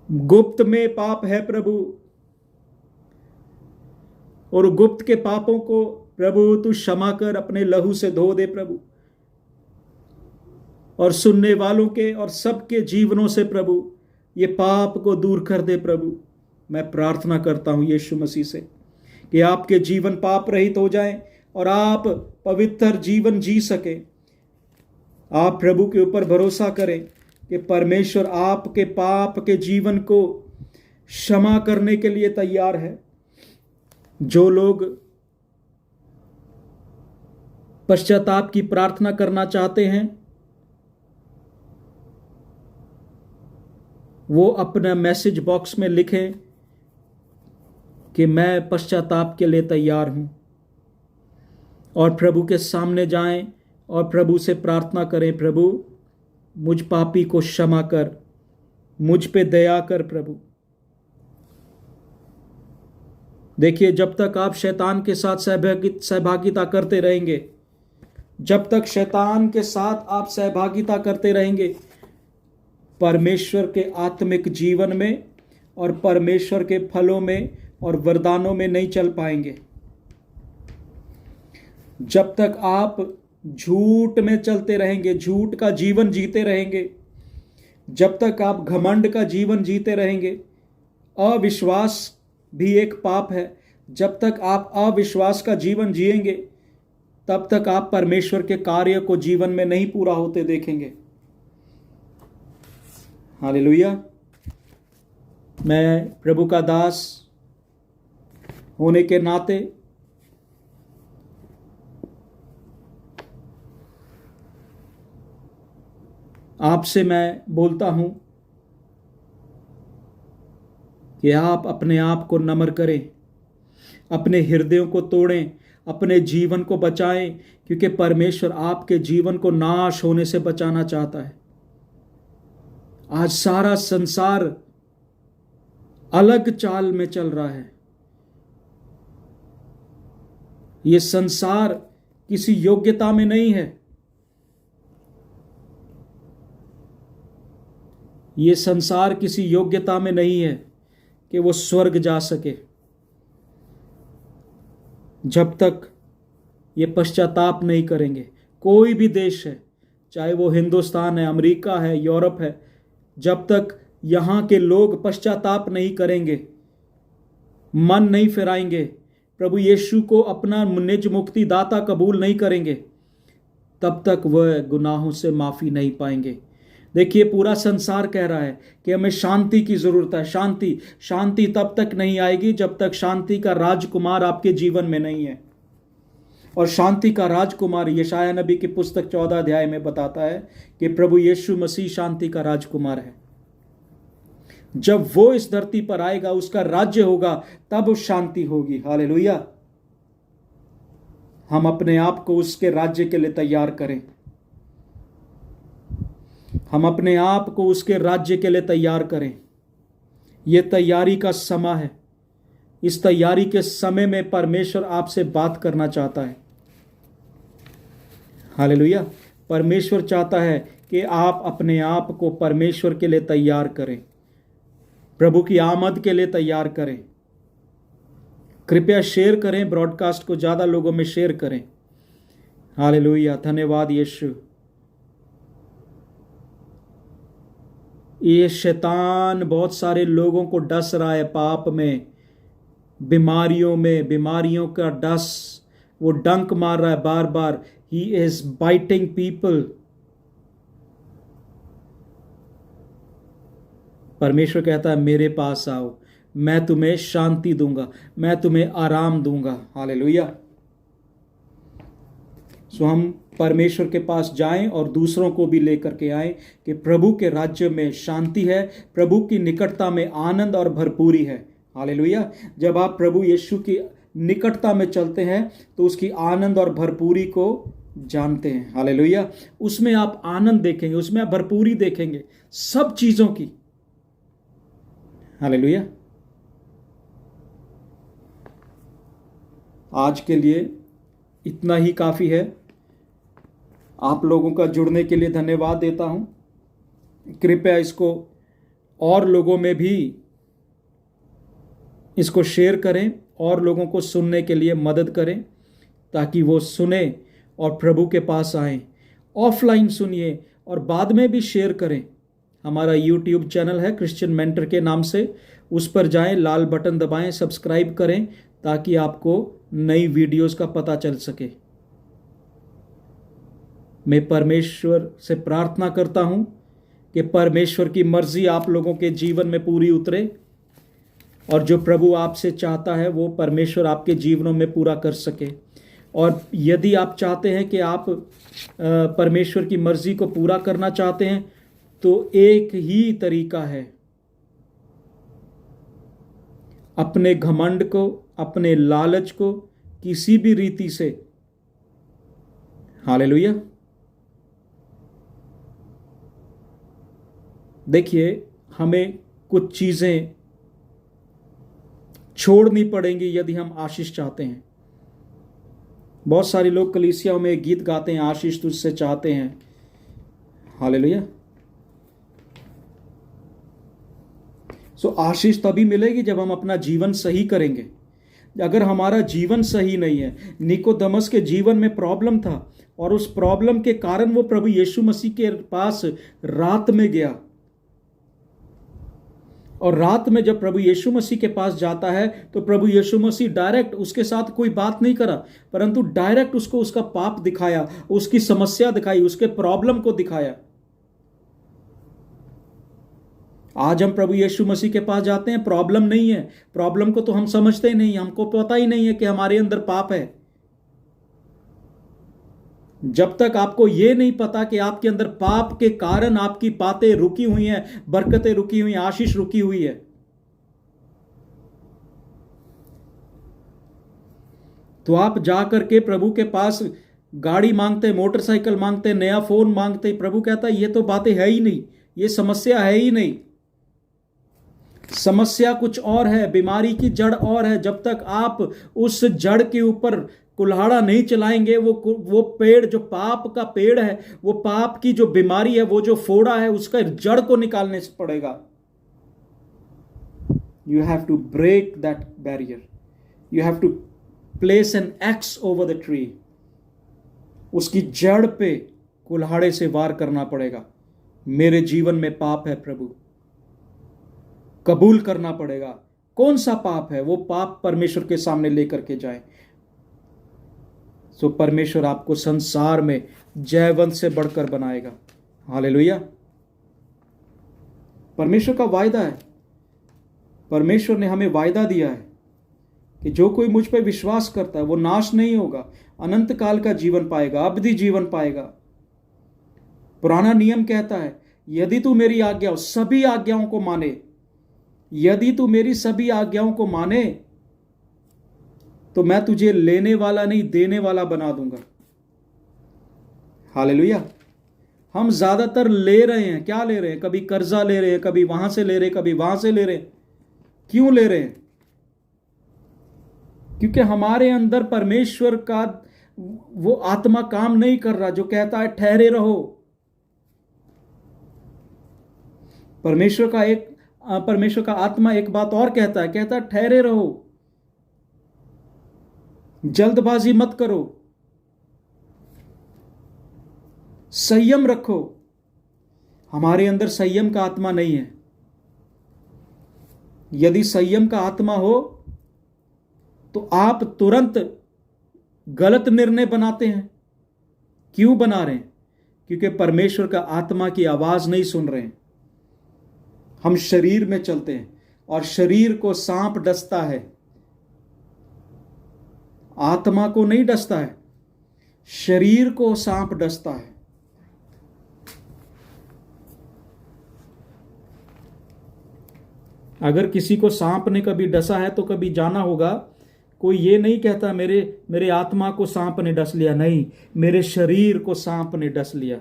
गुप्त में पाप है प्रभु, और गुप्त के पापों को प्रभु तू क्षमा कर, अपने लहू से धो दे प्रभु, और सुनने वालों के और सबके जीवनों से प्रभु ये पाप को दूर कर दे। प्रभु, मैं प्रार्थना करता हूं यीशु मसीह से कि आपके जीवन पाप रहित हो जाएं और आप पवित्र जीवन जी सके। आप प्रभु के ऊपर भरोसा करें कि परमेश्वर आपके पाप के जीवन को क्षमा करने के लिए तैयार है। जो लोग पश्चाताप की प्रार्थना करना चाहते हैं, वो अपना मैसेज बॉक्स में लिखें कि मैं पश्चाताप के लिए तैयार हूं, और प्रभु के सामने जाएं और प्रभु से प्रार्थना करें, प्रभु मुझ पापी को क्षमा कर, मुझ पे दया कर। प्रभु, देखिए, जब तक आप शैतान के साथ सहभागिता करते रहेंगे, जब तक शैतान के साथ आप सहभागिता करते रहेंगे, परमेश्वर के आत्मिक जीवन में और परमेश्वर के फलों में और वरदानों में नहीं चल पाएंगे। जब तक आप झूठ में चलते रहेंगे, झूठ का जीवन जीते रहेंगे, जब तक आप घमंड का जीवन जीते रहेंगे, अविश्वास भी एक पाप है, जब तक आप अविश्वास का जीवन जिएंगे तब तक आप परमेश्वर के कार्य को जीवन में नहीं पूरा होते देखेंगे। हालेलुया। मैं प्रभु का दास होने के नाते आपसे मैं बोलता हूं कि आप अपने आप को नम्र करें, अपने हृदयों को तोड़ें, अपने जीवन को बचाएं, क्योंकि परमेश्वर आपके जीवन को नाश होने से बचाना चाहता है। आज सारा संसार अलग चाल में चल रहा है। ये संसार किसी योग्यता में नहीं है। ये संसार किसी योग्यता में नहीं है कि वो स्वर्ग जा सके, जब तक ये पश्चाताप नहीं करेंगे। कोई भी देश है, चाहे वो हिंदुस्तान है, अमेरिका है, यूरोप है, जब तक यहाँ के लोग पश्चाताप नहीं करेंगे, मन नहीं फिराएंगे, प्रभु यीशु को अपना निज मुक्तिदाता कबूल नहीं करेंगे, तब तक वह गुनाहों से माफ़ी नहीं पाएंगे। देखिए, पूरा संसार कह रहा है कि हमें शांति की ज़रूरत है। शांति तब तक नहीं आएगी जब तक शांति का राजकुमार आपके जीवन में नहीं है। और शांति का राजकुमार यशायाह नबी की पुस्तक 14 अध्याय में बताता है कि प्रभु यीशु मसीह शांति का राजकुमार है। जब वो इस धरती पर आएगा, उसका राज्य होगा, तब शांति होगी। हालेलुया। हम अपने आप को उसके राज्य के लिए तैयार करें। हम अपने आप को उसके राज्य के लिए तैयार करें। यह तैयारी का समय है। इस तैयारी के समय में परमेश्वर आपसे बात करना चाहता है। हालेलुया। परमेश्वर चाहता है कि आप अपने आप को परमेश्वर के लिए तैयार करें, प्रभु की आमद के लिए तैयार करें। कृपया शेयर करें, ब्रॉडकास्ट को ज़्यादा लोगों में शेयर करें। हालेलुया। धन्यवाद यीशु। ये शैतान बहुत सारे लोगों को डस रहा है पाप में, बीमारियों में, बीमारियों का डस, वो डंक मार रहा है बार बार। He is biting people. परमेश्वर कहता है, मेरे पास आओ, मैं तुम्हें शांति दूंगा, मैं तुम्हें आराम दूंगा। हालेलुया। सो हम परमेश्वर के पास जाएं और दूसरों को भी लेकर के आएं कि प्रभु के राज्य में शांति है, प्रभु की निकटता में आनंद और भरपूरी है। हालेलुया। जब आप प्रभु यीशु की निकटता में चलते हैं तो उसकी आनंद और भरपूरी को जानते हैं। हालेलुया। उसमें आप आनंद देखेंगे, उसमें आप भरपूरी देखेंगे सब चीजों की। हालेलुया। आज के लिए इतना ही काफ़ी है। आप लोगों का जुड़ने के लिए धन्यवाद देता हूं। कृपया इसको और लोगों में भी इसको शेयर करें और लोगों को सुनने के लिए मदद करें, ताकि वो सुने और प्रभु के पास आएं। ऑफलाइन सुनिए और बाद में भी शेयर करें। हमारा YouTube चैनल है क्रिश्चियन मेंटर के नाम से, उस पर जाएं, लाल बटन दबाएं, सब्सक्राइब करें, ताकि आपको नई वीडियोस का पता चल सके। मैं परमेश्वर से प्रार्थना करता हूं कि परमेश्वर की मर्जी आप लोगों के जीवन में पूरी उतरे, और जो प्रभु आपसे चाहता है वो परमेश्वर आपके जीवनों में पूरा कर सके। और यदि आप चाहते हैं कि आप परमेश्वर की मर्जी को पूरा करना चाहते हैं, तो एक ही तरीका है, अपने घमंड को, अपने लालच को किसी भी रीति से, हालेलुया। देखिए, हमें कुछ चीजें छोड़नी पड़ेंगी यदि हम आशीष चाहते हैं। बहुत सारे लोग कलीसियाओं में गीत गाते हैं, आशीष तुझसे चाहते हैं। हालेलुया। सो आशीष तभी मिलेगी जब हम अपना जीवन सही करेंगे। अगर हमारा जीवन सही नहीं है, निकोदेमस के जीवन में प्रॉब्लम था और उस प्रॉब्लम के कारण वो प्रभु यीशु मसीह के पास रात में गया, और रात में जब प्रभु यीशु मसीह के पास जाता है तो प्रभु यीशु मसीह डायरेक्ट उसके साथ कोई बात नहीं करा, परंतु डायरेक्ट उसको उसका पाप दिखाया, उसकी समस्या दिखाई, उसके प्रॉब्लम को दिखाया। आज हम प्रभु यीशु मसीह के पास जाते हैं, प्रॉब्लम नहीं है, प्रॉब्लम को तो हम समझते ही नहीं, हमको पता ही नहीं है कि हमारे अंदर पाप है। जब तक आपको यह नहीं पता कि आपके अंदर पाप के कारण आपकी बातें रुकी हुई हैं, बरकतें रुकी हुई हैं, आशीष रुकी हुई है, तो आप जाकर के प्रभु के पास गाड़ी मांगते, मोटरसाइकिल मांगते, नया फोन मांगते, प्रभु कहता है ये तो बातें है ही नहीं, ये समस्या है ही नहीं। समस्या कुछ और है, बीमारी की जड़ और है। जब तक आप उस जड़ के ऊपर कुल्हाड़ा नहीं चलाएंगे, वो पेड़ जो पाप का पेड़ है, वो पाप की जो बीमारी है, वो जो फोड़ा है, उसका जड़ को निकालने से पड़ेगा। You have to break that barrier, you have to place an X over the tree. उसकी जड़ पे कुल्हाड़े से वार करना पड़ेगा। मेरे जीवन में पाप है प्रभु, कबूल करना पड़ेगा। कौन सा पाप है? वो पाप परमेश्वर के सामने लेकर के जाए, तो परमेश्वर आपको संसार में जयवंत से बढ़कर बनाएगा। हालेलुया। परमेश्वर का वायदा है, परमेश्वर ने हमें वायदा दिया है कि जो कोई मुझ पर विश्वास करता है वो नाश नहीं होगा, अनंत काल का जीवन पाएगा, अवधि जीवन पाएगा। पुराना नियम कहता है यदि तू मेरी आज्ञाओं, सभी आज्ञाओं को माने, यदि तू मेरी सभी आज्ञाओं को माने तो मैं तुझे लेने वाला नहीं देने वाला बना दूंगा। हालेलुया। हम ज्यादातर ले रहे हैं, क्या ले रहे हैं? कभी कर्जा ले रहे हैं, कभी वहां से ले रहे हैं, कभी वहां से ले रहे हैं। क्यों ले रहे हैं? क्योंकि हमारे अंदर परमेश्वर का वो आत्मा काम नहीं कर रहा जो कहता है ठहरे रहो। परमेश्वर का आत्मा एक बात और कहता है ठहरे रहो, जल्दबाजी मत करो, संयम रखो। हमारे अंदर संयम का आत्मा नहीं है। यदि संयम का आत्मा हो तो आप तुरंत गलत निर्णय बनाते हैं। क्यों बना रहे हैं? क्योंकि परमेश्वर का आत्मा की आवाज नहीं सुन रहे हैं। हम शरीर में चलते हैं और शरीर को सांप डसता है, आत्मा को नहीं डसता है, शरीर को सांप डसता है। अगर किसी को सांप ने कभी डसा है तो कभी जाना होगा, कोई ये नहीं कहता मेरे आत्मा को सांप ने डस लिया, नहीं, मेरे शरीर को सांप ने डस लिया।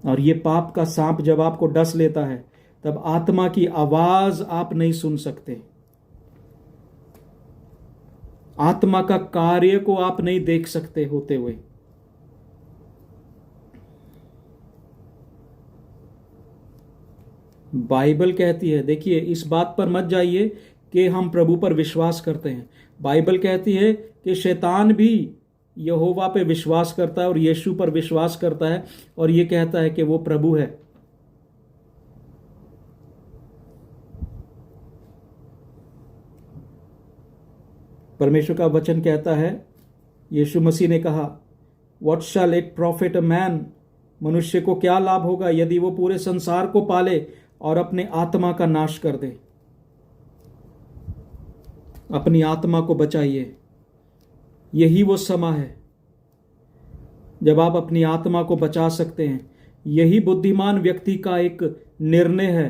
और ये पाप का सांप जब आपको डस लेता है तब आत्मा की आवाज आप नहीं सुन सकते, आत्मा का कार्य को आप नहीं देख सकते होते हुए। बाइबल कहती है, देखिए इस बात पर मत जाइए कि हम प्रभु पर विश्वास करते हैं। बाइबल कहती है कि शैतान भी यहोवा पे विश्वास करता है और यीशु पर विश्वास करता है और ये कहता है कि वो प्रभु है। परमेश्वर का वचन कहता है, यीशु मसीह ने कहा, what shell it profit a man, मनुष्य को क्या लाभ होगा यदि वो पूरे संसार को पाले और अपने आत्मा का नाश कर दे। अपनी आत्मा को बचाइए। यही वो समय है जब आप अपनी आत्मा को बचा सकते हैं। यही बुद्धिमान व्यक्ति का एक निर्णय है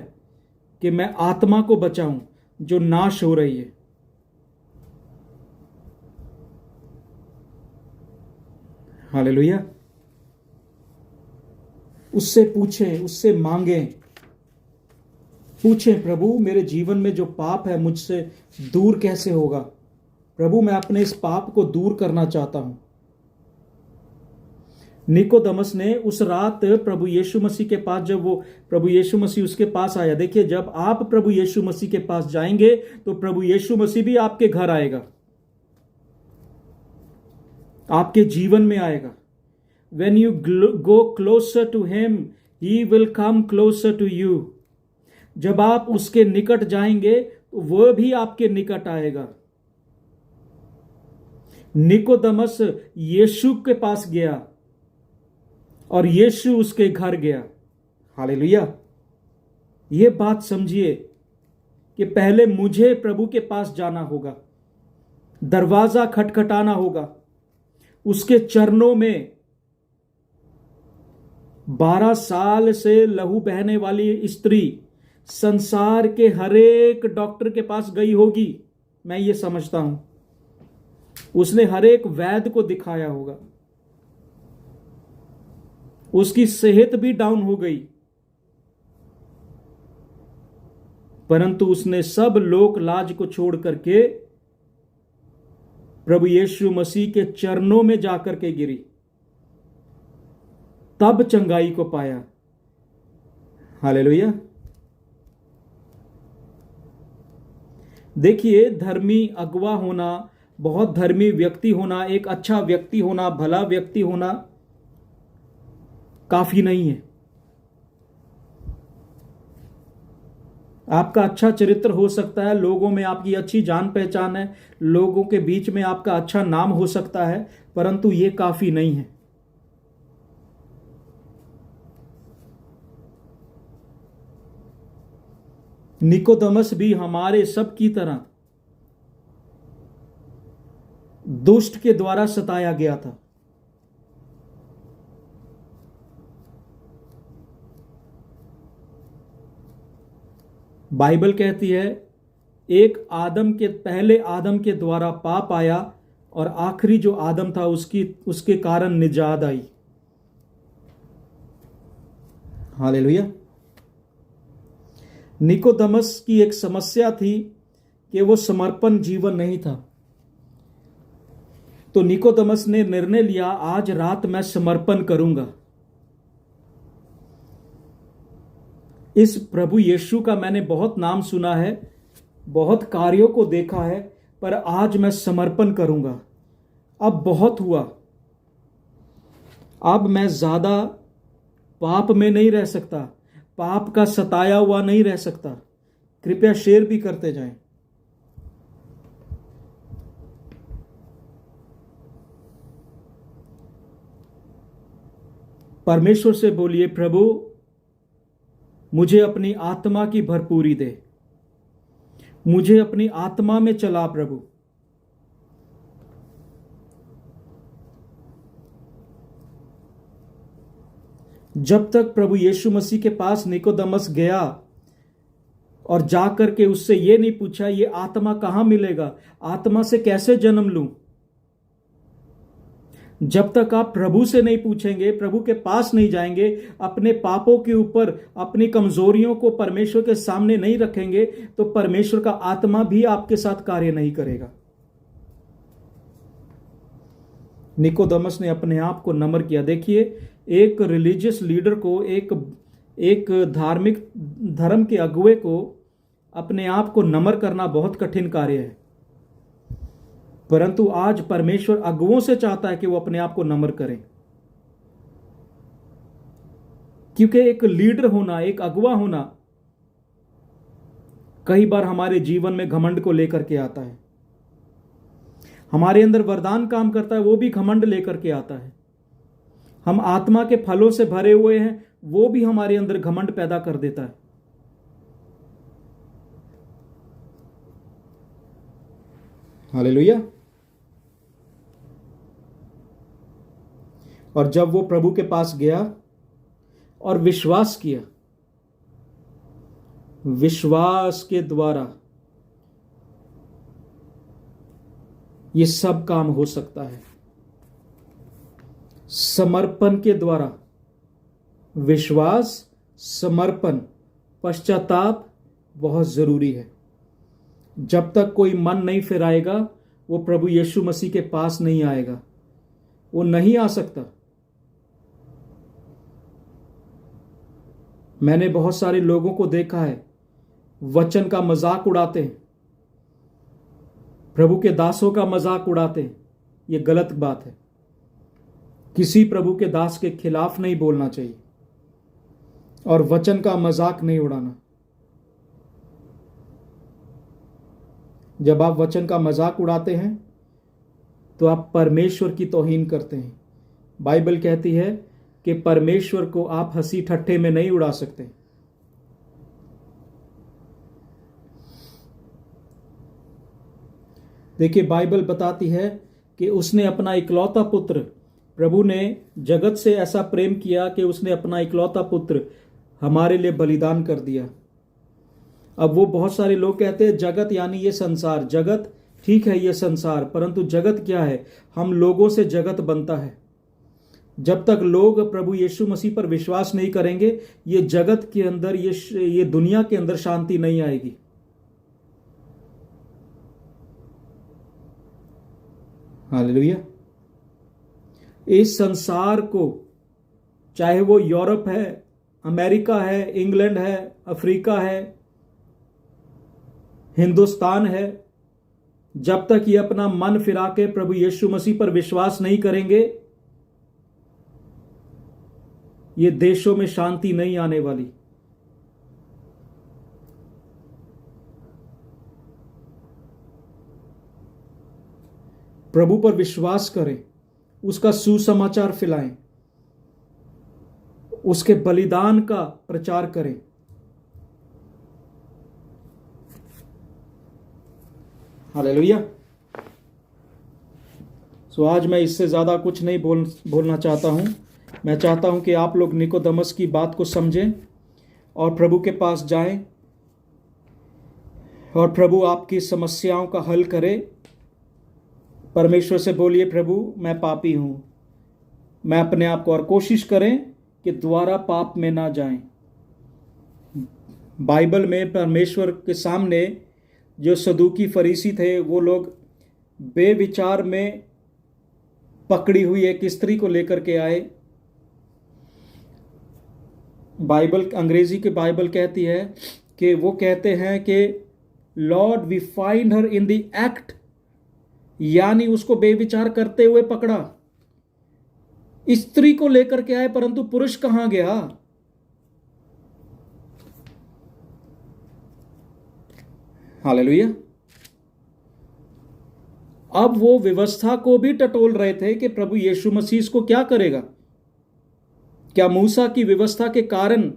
कि मैं आत्मा को बचाऊं जो नाश हो रही है। हालेलुया। उससे पूछें, उससे मांगें, पूछें प्रभु मेरे जीवन में जो पाप है मुझसे दूर कैसे होगा। प्रभु मैं अपने इस पाप को दूर करना चाहता हूं। निकोदेमस ने उस रात प्रभु यीशु मसीह के पास, जब वो प्रभु यीशु मसीह उसके पास आया, देखिए जब आप प्रभु यीशु मसीह के पास जाएंगे तो प्रभु यीशु मसीह भी आपके घर आएगा, आपके जीवन में आएगा। when you go closer to him, he will come closer to you. जब आप उसके निकट जाएंगे तो वह भी आपके निकट आएगा। निकोदेमस यीशु के पास गया और यीशु उसके घर गया। हालेलुया। यह बात समझिए कि पहले मुझे प्रभु के पास जाना होगा, दरवाजा खटखटाना होगा, उसके चरणों में 12 साल से लहू बहने वाली स्त्री संसार के हरेक डॉक्टर के पास गई होगी, मैं ये समझता हूं। उसने हरेक वैद्य को दिखाया होगा, उसकी सेहत भी डाउन हो गई, परंतु उसने सब लोक लाज को छोड़ करके प्रभु यीशु मसीह के चरणों में जाकर के गिरी, तब चंगाई को पाया। हालेलुया। देखिए, धर्मी अगुवा होना, बहुत धर्मी व्यक्ति होना, एक अच्छा व्यक्ति होना, भला व्यक्ति होना काफी नहीं है। आपका अच्छा चरित्र हो सकता है, लोगों में आपकी अच्छी जान पहचान है, लोगों के बीच में आपका अच्छा नाम हो सकता है, परंतु यह काफी नहीं है। निकोदेमस भी हमारे सब की तरह दुष्ट के द्वारा सताया गया था। बाइबल कहती है पहले आदम के द्वारा पाप आया और आखिरी जो आदम था उसके कारण निजात आई। हालेलुया। निकोदेमस की एक समस्या थी कि वो समर्पण जीवन नहीं था। तो निकोदेमस ने निर्णय लिया, आज रात मैं समर्पण करूंगा। इस प्रभु यीशु का मैंने बहुत नाम सुना है, बहुत कार्यों को देखा है, पर आज मैं समर्पण करूंगा। अब बहुत हुआ, अब मैं ज्यादा पाप में नहीं रह सकता, पाप का सताया हुआ नहीं रह सकता। कृपया शेयर भी करते जाएं। परमेश्वर से बोलिए, प्रभु मुझे अपनी आत्मा की भरपूरी दे, मुझे अपनी आत्मा में चला प्रभु। जब तक प्रभु यीशु मसीह के पास निकोदेमस गया और जाकर के उससे यह नहीं पूछा ये आत्मा कहां मिलेगा, आत्मा से कैसे जन्म लूं, जब तक आप प्रभु से नहीं पूछेंगे, प्रभु के पास नहीं जाएंगे, अपने पापों के ऊपर अपनी कमजोरियों को परमेश्वर के सामने नहीं रखेंगे, तो परमेश्वर का आत्मा भी आपके साथ कार्य नहीं करेगा। निकोदेमस ने अपने आप को नम्र किया। देखिए, एक रिलीजियस लीडर को, एक धार्मिक धर्म के अगुवे को अपने आप को नम्र करना बहुत कठिन कार्य है, परंतु आज परमेश्वर अगुवों से चाहता है कि वो अपने आप को नम्र करें। क्योंकि एक लीडर होना, एक अगुवा होना कई बार हमारे जीवन में घमंड को लेकर के आता है। हमारे अंदर वरदान काम करता है, वो भी घमंड लेकर के आता है। हम आत्मा के फलों से भरे हुए हैं, वो भी हमारे अंदर घमंड पैदा कर देता है। हालेलुया। और जब वो प्रभु के पास गया और विश्वास किया, विश्वास के द्वारा ये सब काम हो सकता है। समर्पण के द्वारा, विश्वास, समर्पण, पश्चाताप बहुत जरूरी है। जब तक कोई मन नहीं फिराएगा, वो प्रभु यीशु मसीह के पास नहीं आएगा, वो नहीं आ सकता। मैंने बहुत सारे लोगों को देखा है, वचन का मजाक उड़ाते हैं, प्रभु के दासों का मजाक उड़ाते हैं। ये गलत बात है। किसी प्रभु के दास के खिलाफ नहीं बोलना चाहिए और वचन का मजाक नहीं उड़ाना। जब आप वचन का मजाक उड़ाते हैं तो आप परमेश्वर की तौहीन करते हैं। बाइबल कहती है कि परमेश्वर को आप हंसी ठट्ठे में नहीं उड़ा सकते। देखिए, बाइबल बताती है कि उसने अपना इकलौता पुत्र, प्रभु ने जगत से ऐसा प्रेम किया कि उसने अपना इकलौता पुत्र हमारे लिए बलिदान कर दिया। अब वो बहुत सारे लोग कहते हैं जगत यानी ये संसार। जगत ठीक है, ये संसार, परंतु जगत क्या है? हम लोगों से जगत बनता है। जब तक लोग प्रभु यीशु मसीह पर विश्वास नहीं करेंगे, ये जगत के अंदर, ये दुनिया के अंदर शांति नहीं आएगी। हालेलुया। इस संसार को, चाहे वो यूरोप है, अमेरिका है, इंग्लैंड है, अफ्रीका है, हिंदुस्तान है, जब तक ये अपना मन फिरा के प्रभु यीशु मसीह पर विश्वास नहीं करेंगे, ये देशों में शांति नहीं आने वाली। प्रभु पर विश्वास करें, उसका सुसमाचार फैलाएं, उसके बलिदान का प्रचार करें। हालेलुया। सो आज मैं इससे ज्यादा कुछ नहीं बोलना चाहता हूं। मैं चाहता हूं कि आप लोग निकोदेमस की बात को समझें और प्रभु के पास जाएं और प्रभु आपकी समस्याओं का हल करे। परमेश्वर से बोलिए, प्रभु मैं पापी हूं, मैं अपने आप को, और कोशिश करें कि दोबारा पाप में ना जाएं। बाइबल में परमेश्वर के सामने जो सदूकी फरीसी थे, वो लोग बेविचार में पकड़ी हुई एक स्त्री को लेकर के आए। बाइबल, अंग्रेजी की बाइबल कहती है कि वो कहते हैं कि Lord we find her in the act, यानी उसको बेविचार करते हुए पकड़ा। स्त्री को लेकर के आए, परंतु पुरुष कहां गया? हालेलुया। अब वो व्यवस्था को भी टटोल रहे थे कि प्रभु यीशु मसीह इसको क्या करेगा। क्या मूसा की व्यवस्था के कारण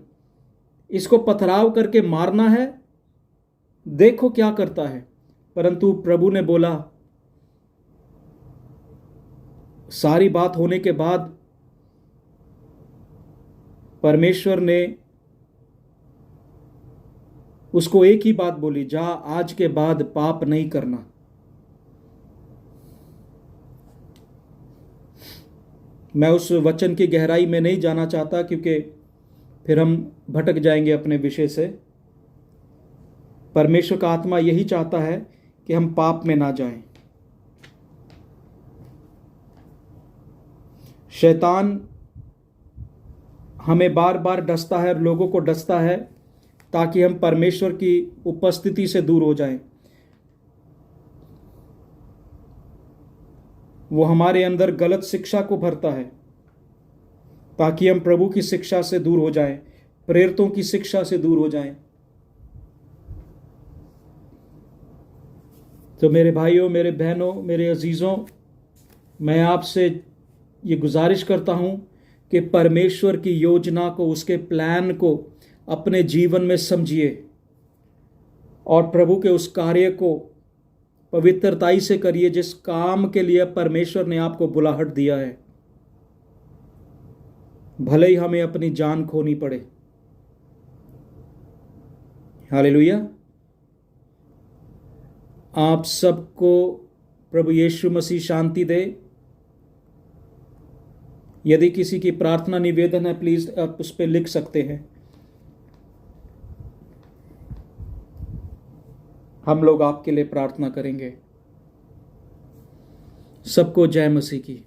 इसको पथराव करके मारना है? देखो क्या करता है। परंतु प्रभु ने बोला, सारी बात होने के बाद परमेश्वर ने उसको एक ही बात बोली, जा आज के बाद पाप नहीं करना। मैं उस वचन की गहराई में नहीं जाना चाहता, क्योंकि फिर हम भटक जाएंगे अपने विषय से। परमेश्वर का आत्मा यही चाहता है कि हम पाप में ना जाएं। शैतान हमें बार बार डसता है, लोगों को डसता है, ताकि हम परमेश्वर की उपस्थिति से दूर हो जाएं। वो हमारे अंदर गलत शिक्षा को भरता है ताकि हम प्रभु की शिक्षा से दूर हो जाएं, प्रेरितों की शिक्षा से दूर हो जाएं। तो मेरे भाइयों, मेरे बहनों, मेरे अजीज़ों, मैं आपसे ये गुजारिश करता हूं कि परमेश्वर की योजना को, उसके प्लान को अपने जीवन में समझिए और प्रभु के उस कार्य को पवित्रताई से करिए जिस काम के लिए परमेश्वर ने आपको बुलाहट दिया है, भले ही हमें अपनी जान खोनी पड़े। हालेलुया। आप सबको प्रभु यीशु मसीह शांति दे। यदि किसी की प्रार्थना निवेदन है, प्लीज आप उस पर लिख सकते हैं। हम लोग आपके लिए प्रार्थना करेंगे। सबको जय मसीह की।